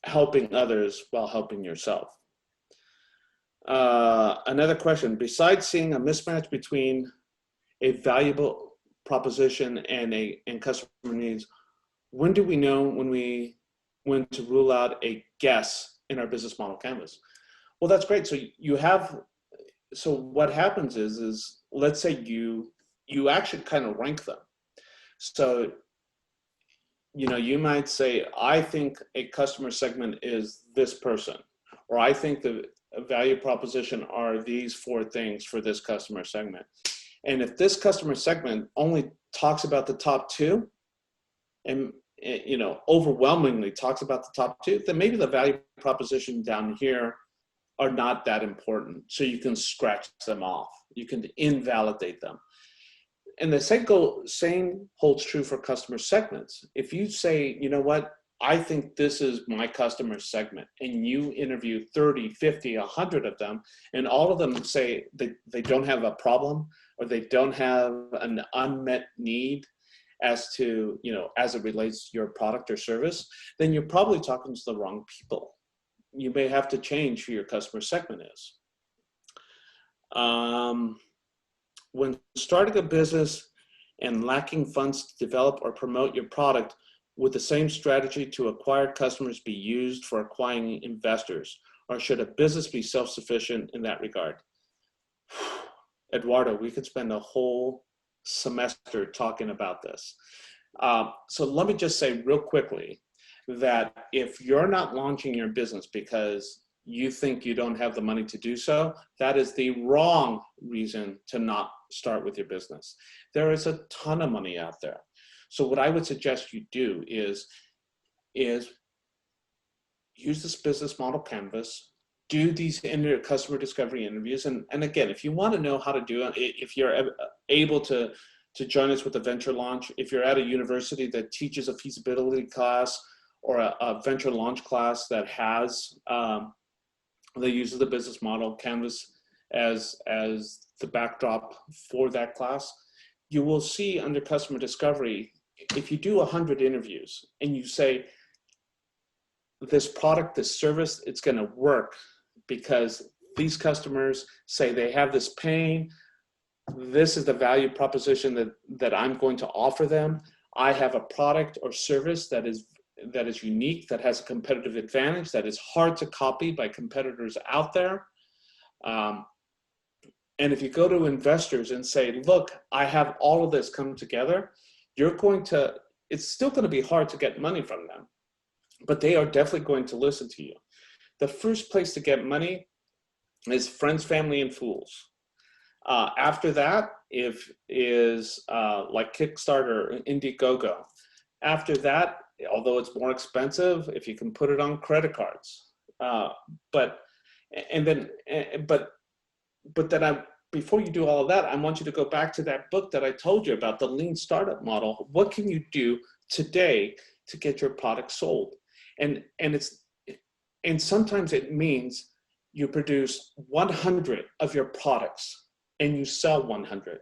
helping others while helping yourself. Another question, besides seeing a mismatch between a valuable proposition and customer needs, when do we know when to rule out a guess in our business model canvas? Well, that's great. So what happens is let's say you actually kind of rank them. So, you might say, I think a customer segment is this person, or I think the value proposition are these 4 things for this customer segment. And if this customer segment only talks about the top 2, and overwhelmingly talks about the top 2, then maybe the value proposition down here are not that important. So you can scratch them off. You can invalidate them. And the same holds true for customer segments. If you say, you know what, I think this is my customer segment, and you interview 30, 50, 100 of them, and all of them say they don't have a problem, or they don't have an unmet need as to, as it relates to your product or service, then you're probably talking to the wrong people. You may have to change who your customer segment is. When starting a business and lacking funds to develop or promote your product, would the same strategy to acquire customers be used for acquiring investors, or should a business be self-sufficient in that regard? Eduardo, we could spend a whole semester talking about this. So let me just say real quickly that if you're not launching your business because you think you don't have the money to do so, that is the wrong reason to not start with your business. There is a ton of money out there. So what I would suggest you do is use this business model canvas, do these customer discovery interviews. And again, if you want to know how to do it, if you're able to join us with a venture launch, if you're at a university that teaches a feasibility class or a venture launch class that has, that uses the business model canvas as the backdrop for that class, you will see under customer discovery, if you do 100 interviews and you say, this product, this service, it's going to work because these customers say they have this pain, this is the value proposition that I'm going to offer them. I have a product or service that is is unique, that has a competitive advantage, that is hard to copy by competitors out there. And if you go to investors and say, look, I have all of this come together, it's still going to be hard to get money from them, but they are definitely going to listen to you. The first place to get money is friends, family, and fools. After that, like Kickstarter and Indiegogo. After that, although it's more expensive, if you can put it on credit cards. Before you do all of that, I want you to go back to that book that I told you about, the lean startup model. What can you do today to get your product sold? And sometimes it means you produce 100 of your products and you sell 100.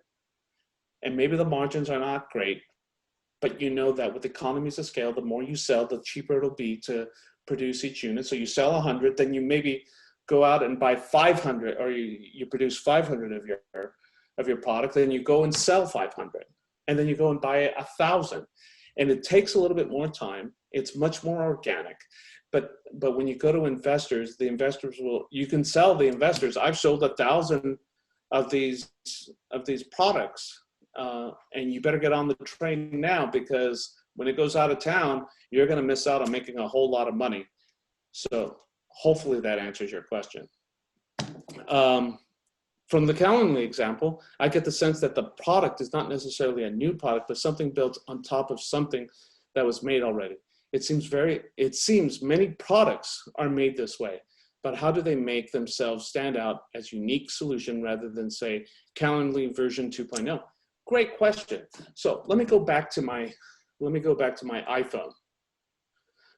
And maybe the margins are not great, but you know that with economies of scale, the more you sell, the cheaper it'll be to produce each unit. So you sell 100, then you maybe go out and buy 500, or you produce 500 of your product, then you go and sell 500, and then you go and buy 1,000. And it takes a little bit more time. It's much more organic. But when you go to investors, you can sell the investors. I've sold 1,000 of these products, and you better get on the train now, because when it goes out of town, you're going to miss out on making a whole lot of money. So hopefully that answers your question. From the Calendly example, I get the sense that the product is not necessarily a new product, but something built on top of something that was made already. It seems many products are made this way, but how do they make themselves stand out as unique solution rather than, say, Calendly version 2.0? Great question. So let me go back to my iPhone.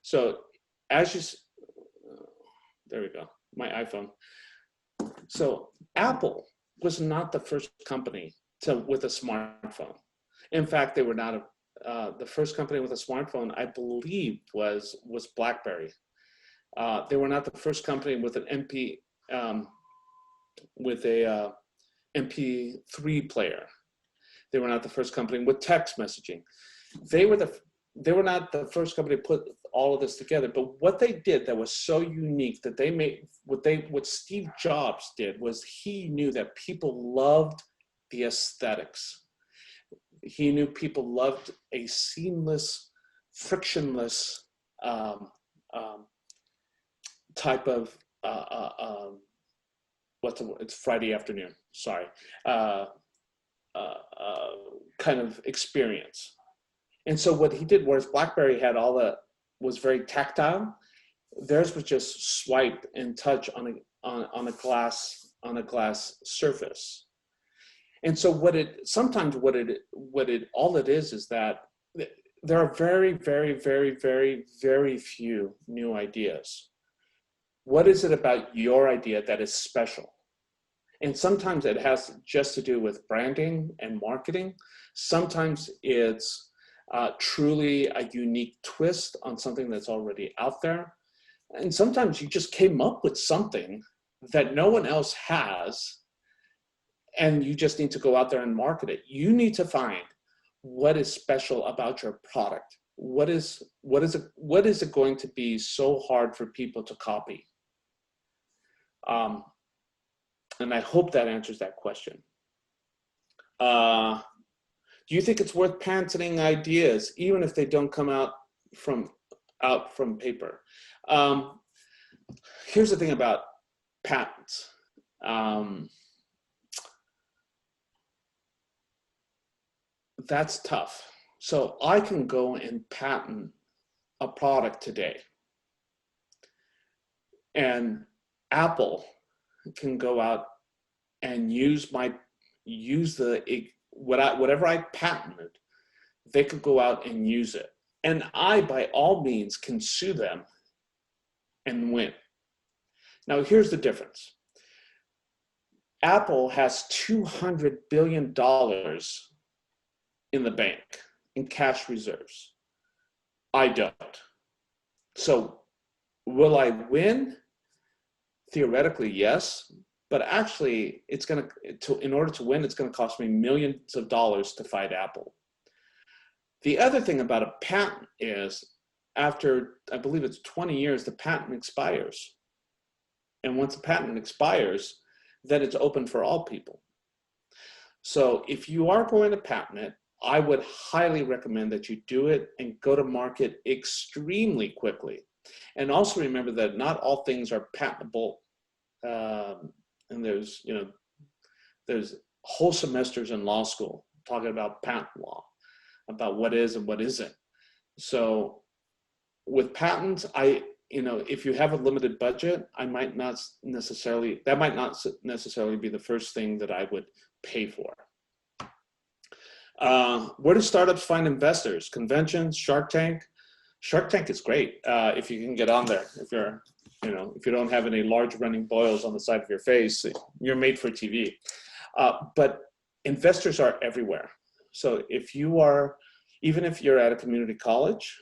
So there we go, my iPhone. So Apple was not the first company with a smartphone. In fact, they were not the first company with a smartphone, I believe, was BlackBerry. They were not the first company with an MP3 player. They were not the first company with text messaging. They were not the first company to put all of this together, but what they did that was so unique that they made, what Steve Jobs did was he knew that people loved the aesthetics. He knew people loved a seamless, frictionless type of, it's Friday afternoon, sorry, kind of experience. And so what he did was BlackBerry had was very tactile. Theirs was just swipe and touch on a glass surface. And so all it is that there are very, very, very, very, very few new ideas. What is it about your idea that is special? And sometimes it has just to do with branding and marketing. Sometimes it's truly a unique twist on something that's already out there. And sometimes you just came up with something that no one else has, and you just need to go out there and market it. You need to find what is special about your product. What is it going to be so hard for people to copy? And I hope that answers that question. Do you think it's worth patenting ideas, even if they don't come out from paper? Here's the thing about patents. That's tough. So I can go and patent a product today, and Apple can go out and whatever I patented, they could go out and use it. And I, by all means, can sue them and win. Now, here's the difference. Apple has $200 billion in the bank in cash reserves. I don't. So will I win? Theoretically, yes. But actually, in order to win, it's going to cost me millions of dollars to fight Apple. The other thing about a patent is after, I believe it's 20 years, the patent expires. And once the patent expires, then it's open for all people. So if you are going to patent it, I would highly recommend that you do it and go to market extremely quickly. And also remember that not all things are patentable. And there's whole semesters in law school talking about patent law, about what is and what isn't. So with patents, if you have a limited budget, that might not necessarily be the first thing that I would pay for. Where do startups find investors? Conventions, Shark Tank. Shark Tank is great if you can get on there. If you don't have any large running boils on the side of your face, you're made for TV. But investors are everywhere. So even if you're at a community college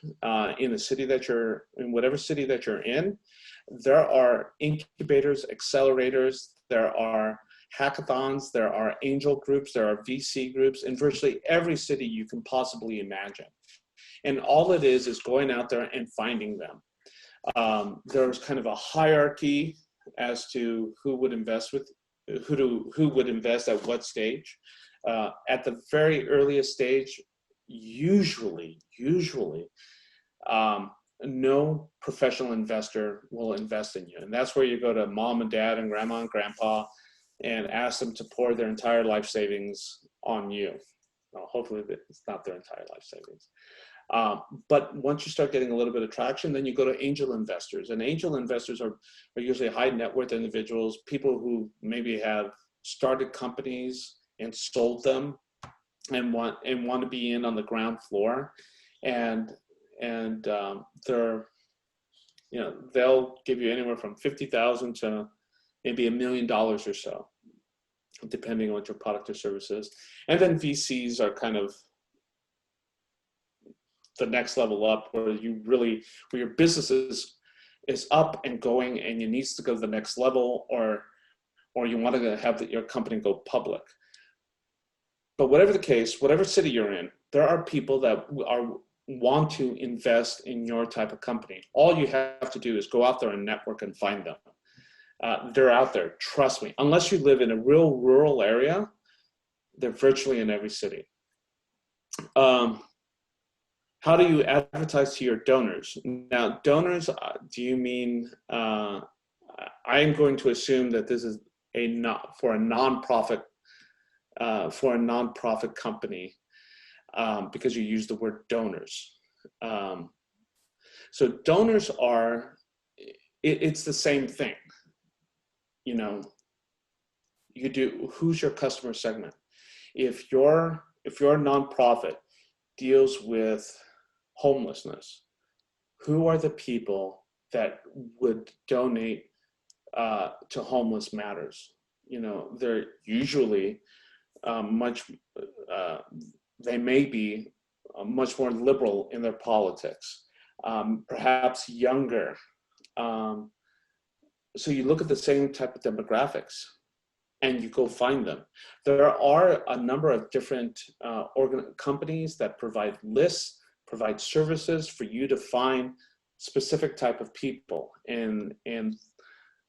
in whatever city that you're in, there are incubators, accelerators, there are hackathons, there are angel groups, there are VC groups in virtually every city you can possibly imagine. And all it is going out there and finding them. There's kind of a hierarchy as to who would invest at what stage. At the very earliest stage, usually, no professional investor will invest in you. And that's where you go to mom and dad and grandma and grandpa and ask them to pour their entire life savings on you. Well, hopefully it's not their entire life savings. But once you start getting a little bit of traction, then you go to angel investors. And angel investors are usually high net worth individuals, people who maybe have started companies and sold them and want to be in on the ground floor. And they'll give you anywhere from $50,000 to maybe $1 million or so, depending on what your product or service is. And then VCs are kind of the next level up, where your business is up and going and you needs to go to the next level, or you want to have your company go public. But whatever the case, whatever city you're in, there are people that want to invest in your type of company. All you have to do is go out there and network and find them. They're out there, trust me. Unless you live in a real rural area, they're virtually in every city. How do you advertise to your donors? Now, donors, do you mean, I'm going to assume that this is for a nonprofit company, because you use the word donors. So donors it's the same thing. You do, who's your customer segment? If your nonprofit deals with homelessness, who are the people that would donate to Homeless Matters? They're usually they may be much more liberal in their politics, perhaps younger. So you look at the same type of demographics and you go find them. There are a number of different companies that provide lists, provide services for you to find specific type of people. And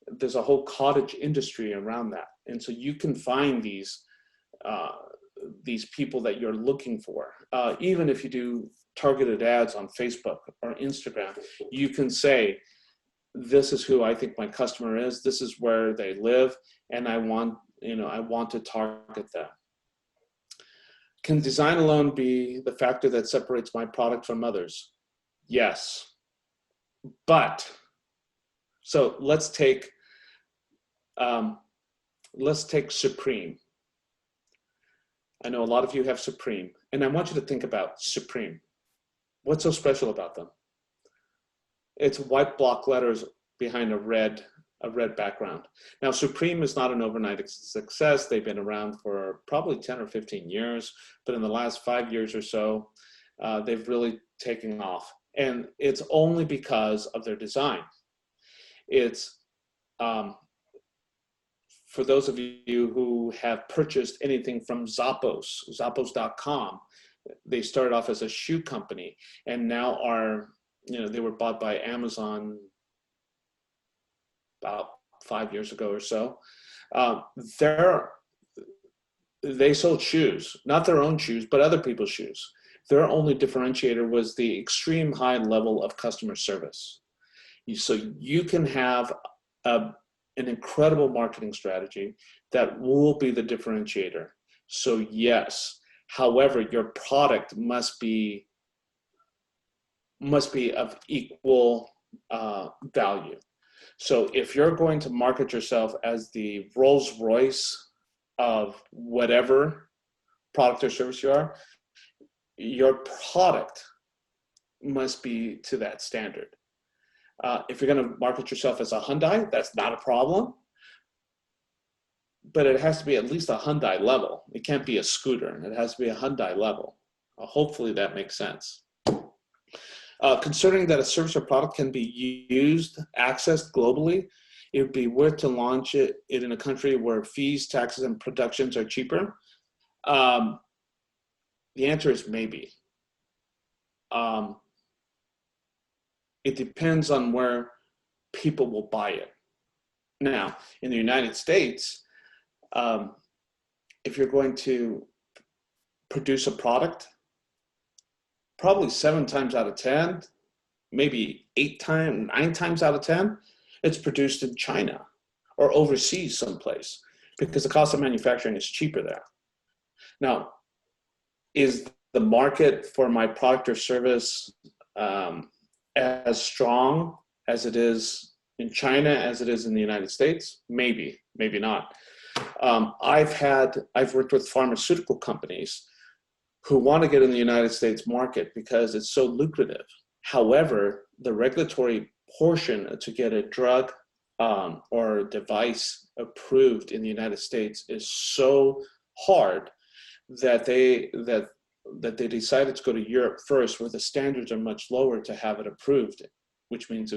there's a whole cottage industry around that. And so you can find these people that you're looking for. Even if you do targeted ads on Facebook or Instagram, you can say, this is who I think my customer is, this is where they live, and I want to target them. Can design alone be the factor that separates my product from others? Yes. But, so let's take Supreme. I know a lot of you have Supreme, and I want you to think about Supreme. What's so special about them? It's white block letters behind a red background. Now, Supreme is not an overnight success. They've been around for probably 10 or 15 years, but in the last 5 years or so, they've really taken off. And it's only because of their design. It's, for those of you who have purchased anything from Zappos.com, they started off as a shoe company and now are they were bought by Amazon about 5 years ago or so. They sold shoes, not their own shoes, but other people's shoes. Their only differentiator was the extreme high level of customer service. So you can have an incredible marketing strategy that will be the differentiator. So yes, however, your product must be of equal value. So if you're going to market yourself as the Rolls Royce of whatever product or service you are, your product must be to that standard. If you're going to market yourself as a Hyundai, that's not a problem, but it has to be at least a Hyundai level. It can't be a scooter. It has to be a Hyundai level. Hopefully that makes sense. Considering that a service or product can be used, accessed globally, it would be worth to launch it in a country where fees, taxes, and productions are cheaper. The answer is maybe. It depends on where people will buy it. Now, in the United States, if you're going to produce a product, probably 7 times out of 10, maybe 9 times out of 10, it's produced in China or overseas someplace because the cost of manufacturing is cheaper there. Now, is the market for my product or service as strong as it is in China as it is in the United States? Maybe, maybe not. I've worked with pharmaceutical companies who want to get in the United States market because it's so lucrative. However, the regulatory portion to get a drug or a device approved in the United States is so hard that they decided to go to Europe first, where the standards are much lower to have it approved, which means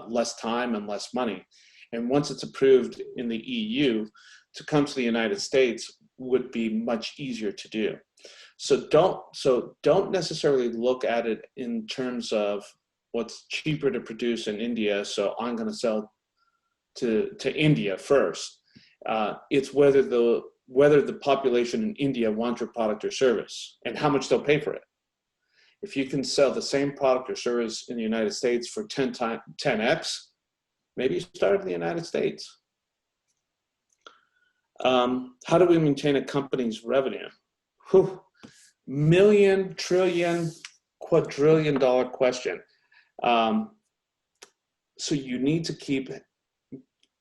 less time and less money. And once it's approved in the EU, to come to the United States would be much easier to do. So don't necessarily look at it in terms of what's cheaper to produce in India, so I'm going to sell to India first. It's whether the population in India wants your product or service and how much they'll pay for it. If you can sell the same product or service in the United States for 10x, maybe you start in the United States. How do we maintain a company's revenue? Million, trillion, quadrillion dollar question. So you need to keep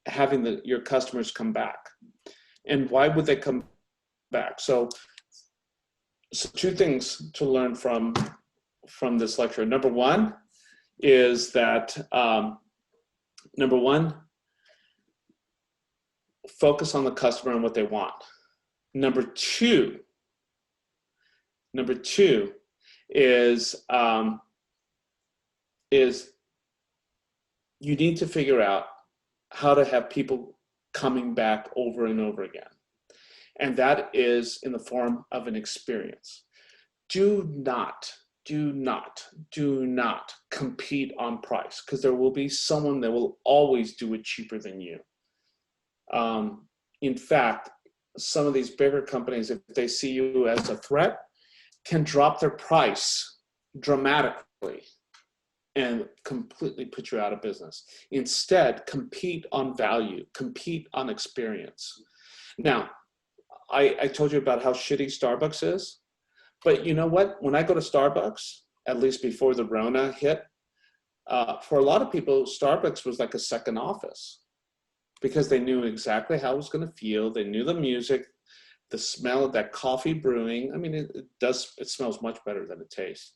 having your customers come back. And why would they come back? So 2 things to learn from this lecture. Number one is that, focus on the customer and what they want. Number two is you need to figure out how to have people coming back over and over again. And that is in the form of an experience. Do not compete on price, because there will be someone that will always do it cheaper than you. In fact, some of these bigger companies, if they see you as a threat, can drop their price dramatically and completely put you out of business. Instead, compete on value, compete on experience. Now, I told you about how shitty Starbucks is, but you know what? When I go to Starbucks, at least before the Rona hit, for a lot of people, Starbucks was like a second office because they knew exactly how it was going to feel. They knew the music, the smell of that coffee brewing. I mean, it smells much better than it tastes.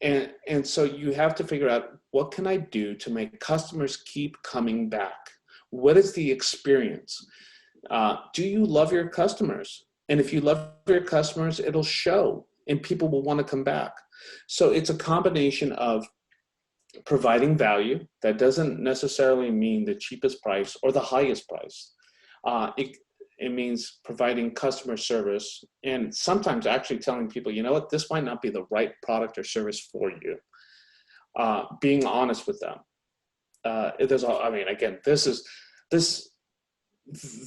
And so you have to figure out, what can I do to make customers keep coming back? What is the experience? Do you love your customers? And if you love your customers, it'll show and people will want to come back. So it's a combination of providing value. That doesn't necessarily mean the cheapest price or the highest price. It means providing customer service, and sometimes actually telling people, you know what, this might not be the right product or service for you. Being honest with them. I mean, again,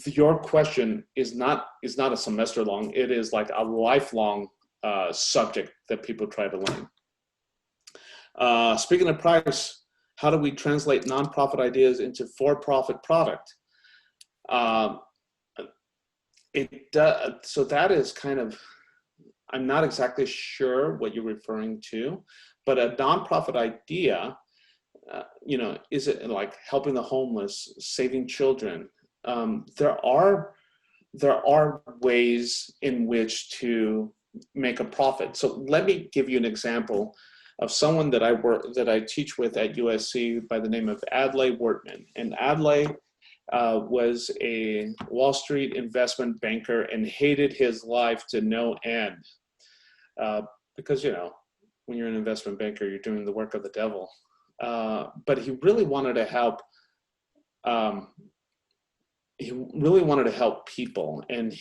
your question is not a semester long. It is like a lifelong subject that people try to learn. Speaking of price, how do we translate nonprofit ideas into for-profit product? So that is kind of, I'm not exactly sure what you're referring to, but a nonprofit idea, you know, is it like helping the homeless, saving children? There are ways in which to make a profit. So let me give you an example of someone that I teach with at USC by the name of Adlai Wortman. And Adlai was a Wall Street investment banker and hated his life to no end. Because, you know, when you're an investment banker, you're doing the work of the devil. But he really wanted to help. He really wanted to help people, and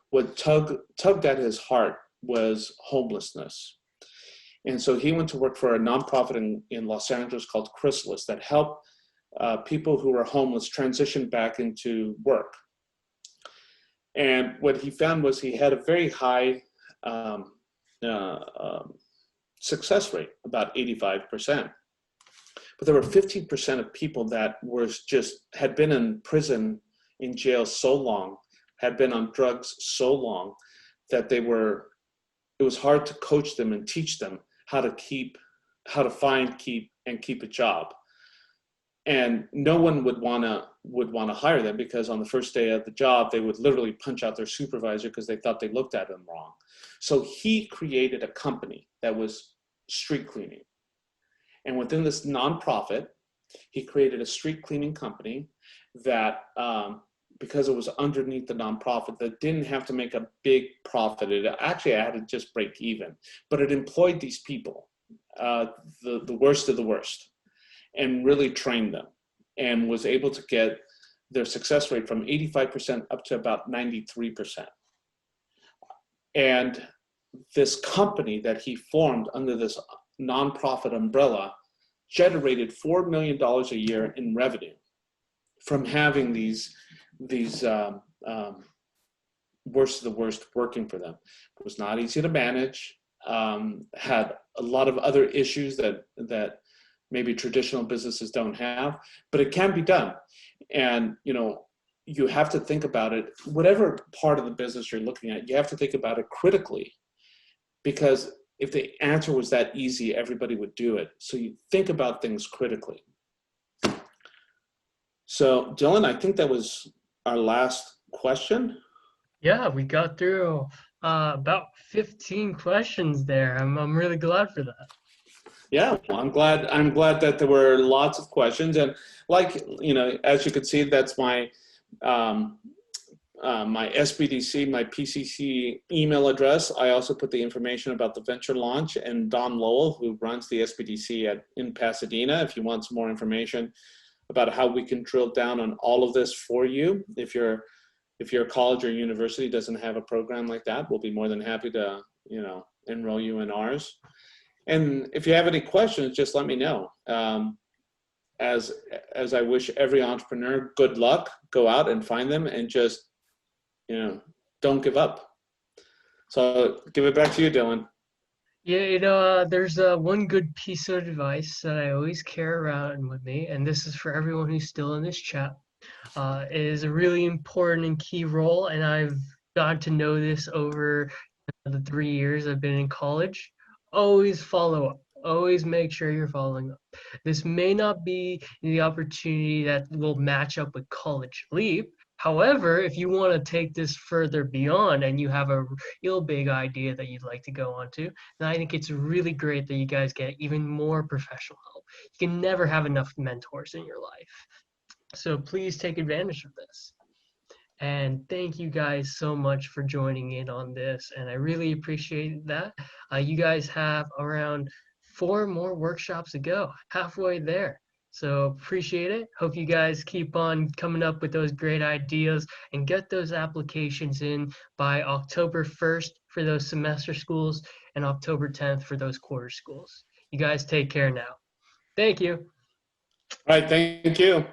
what tugged at his heart was homelessness. And so he went to work for a nonprofit in Los Angeles called Chrysalis that helped people who were homeless transition back into work. And what he found was he had a very high success rate, about 85%. But there were 15% of people that had been in prison, in jail so long, had been on drugs so long that it was hard to coach them and teach them how to find, keep a job. And no one would want to hire them, because on the first day of the job, they would literally punch out their supervisor because they thought they looked at them wrong. So he created a company that was street cleaning. And within this nonprofit, he created a street cleaning company that, because it was underneath the nonprofit, that didn't have to make a big profit. It actually had to just break even. But it employed these people, the worst of the worst, and really trained them, and was able to get their success rate from 85% up to about 93%. And this company that he formed under this nonprofit umbrella generated $4 million a year in revenue from having these worst of the worst working for them. It was not easy to manage, had a lot of other issues that maybe traditional businesses don't have, but it can be done. And, you know, you have to think about it, whatever part of the business you're looking at, you have to think about it critically, because if the answer was that easy, everybody would do it. So you think about things critically. So Dylan, I think that was our last question. Yeah, we got through about 15 questions there. I'm really glad for that. Yeah, well, I'm glad that there were lots of questions, and like, you know, as you can see, that's my my SBDC, my PCC email address. I also put the information about the venture launch, and Don Lowell, who runs the SBDC in Pasadena, if you want some more information about how we can drill down on all of this for you. If your college or university doesn't have a program like that, we'll be more than happy to, you know, enroll you in ours. And if you have any questions, just let me know. As I wish every entrepreneur good luck, go out and find them, and just, you know, don't give up. So give it back to you, Dylan. Yeah, you know, there's one good piece of advice that I always carry around with me, and this is for everyone who's still in this chat. It is a really important and key role, and I've gotten to know this over the 3 years I've been in college. Always follow up. Always make sure you're following up. This may not be the opportunity that will match up with College Leap. However, if you want to take this further beyond and you have a real big idea that you'd like to go on to, then I think it's really great that you guys get even more professional help. You can never have enough mentors in your life. So please take advantage of this. And thank you guys so much for joining in on this. And I really appreciate that. You guys have around 4 more workshops to go, halfway there. So appreciate it. Hope you guys keep on coming up with those great ideas and get those applications in by October 1st for those semester schools and October 10th for those quarter schools. You guys take care now. Thank you. All right, thank you.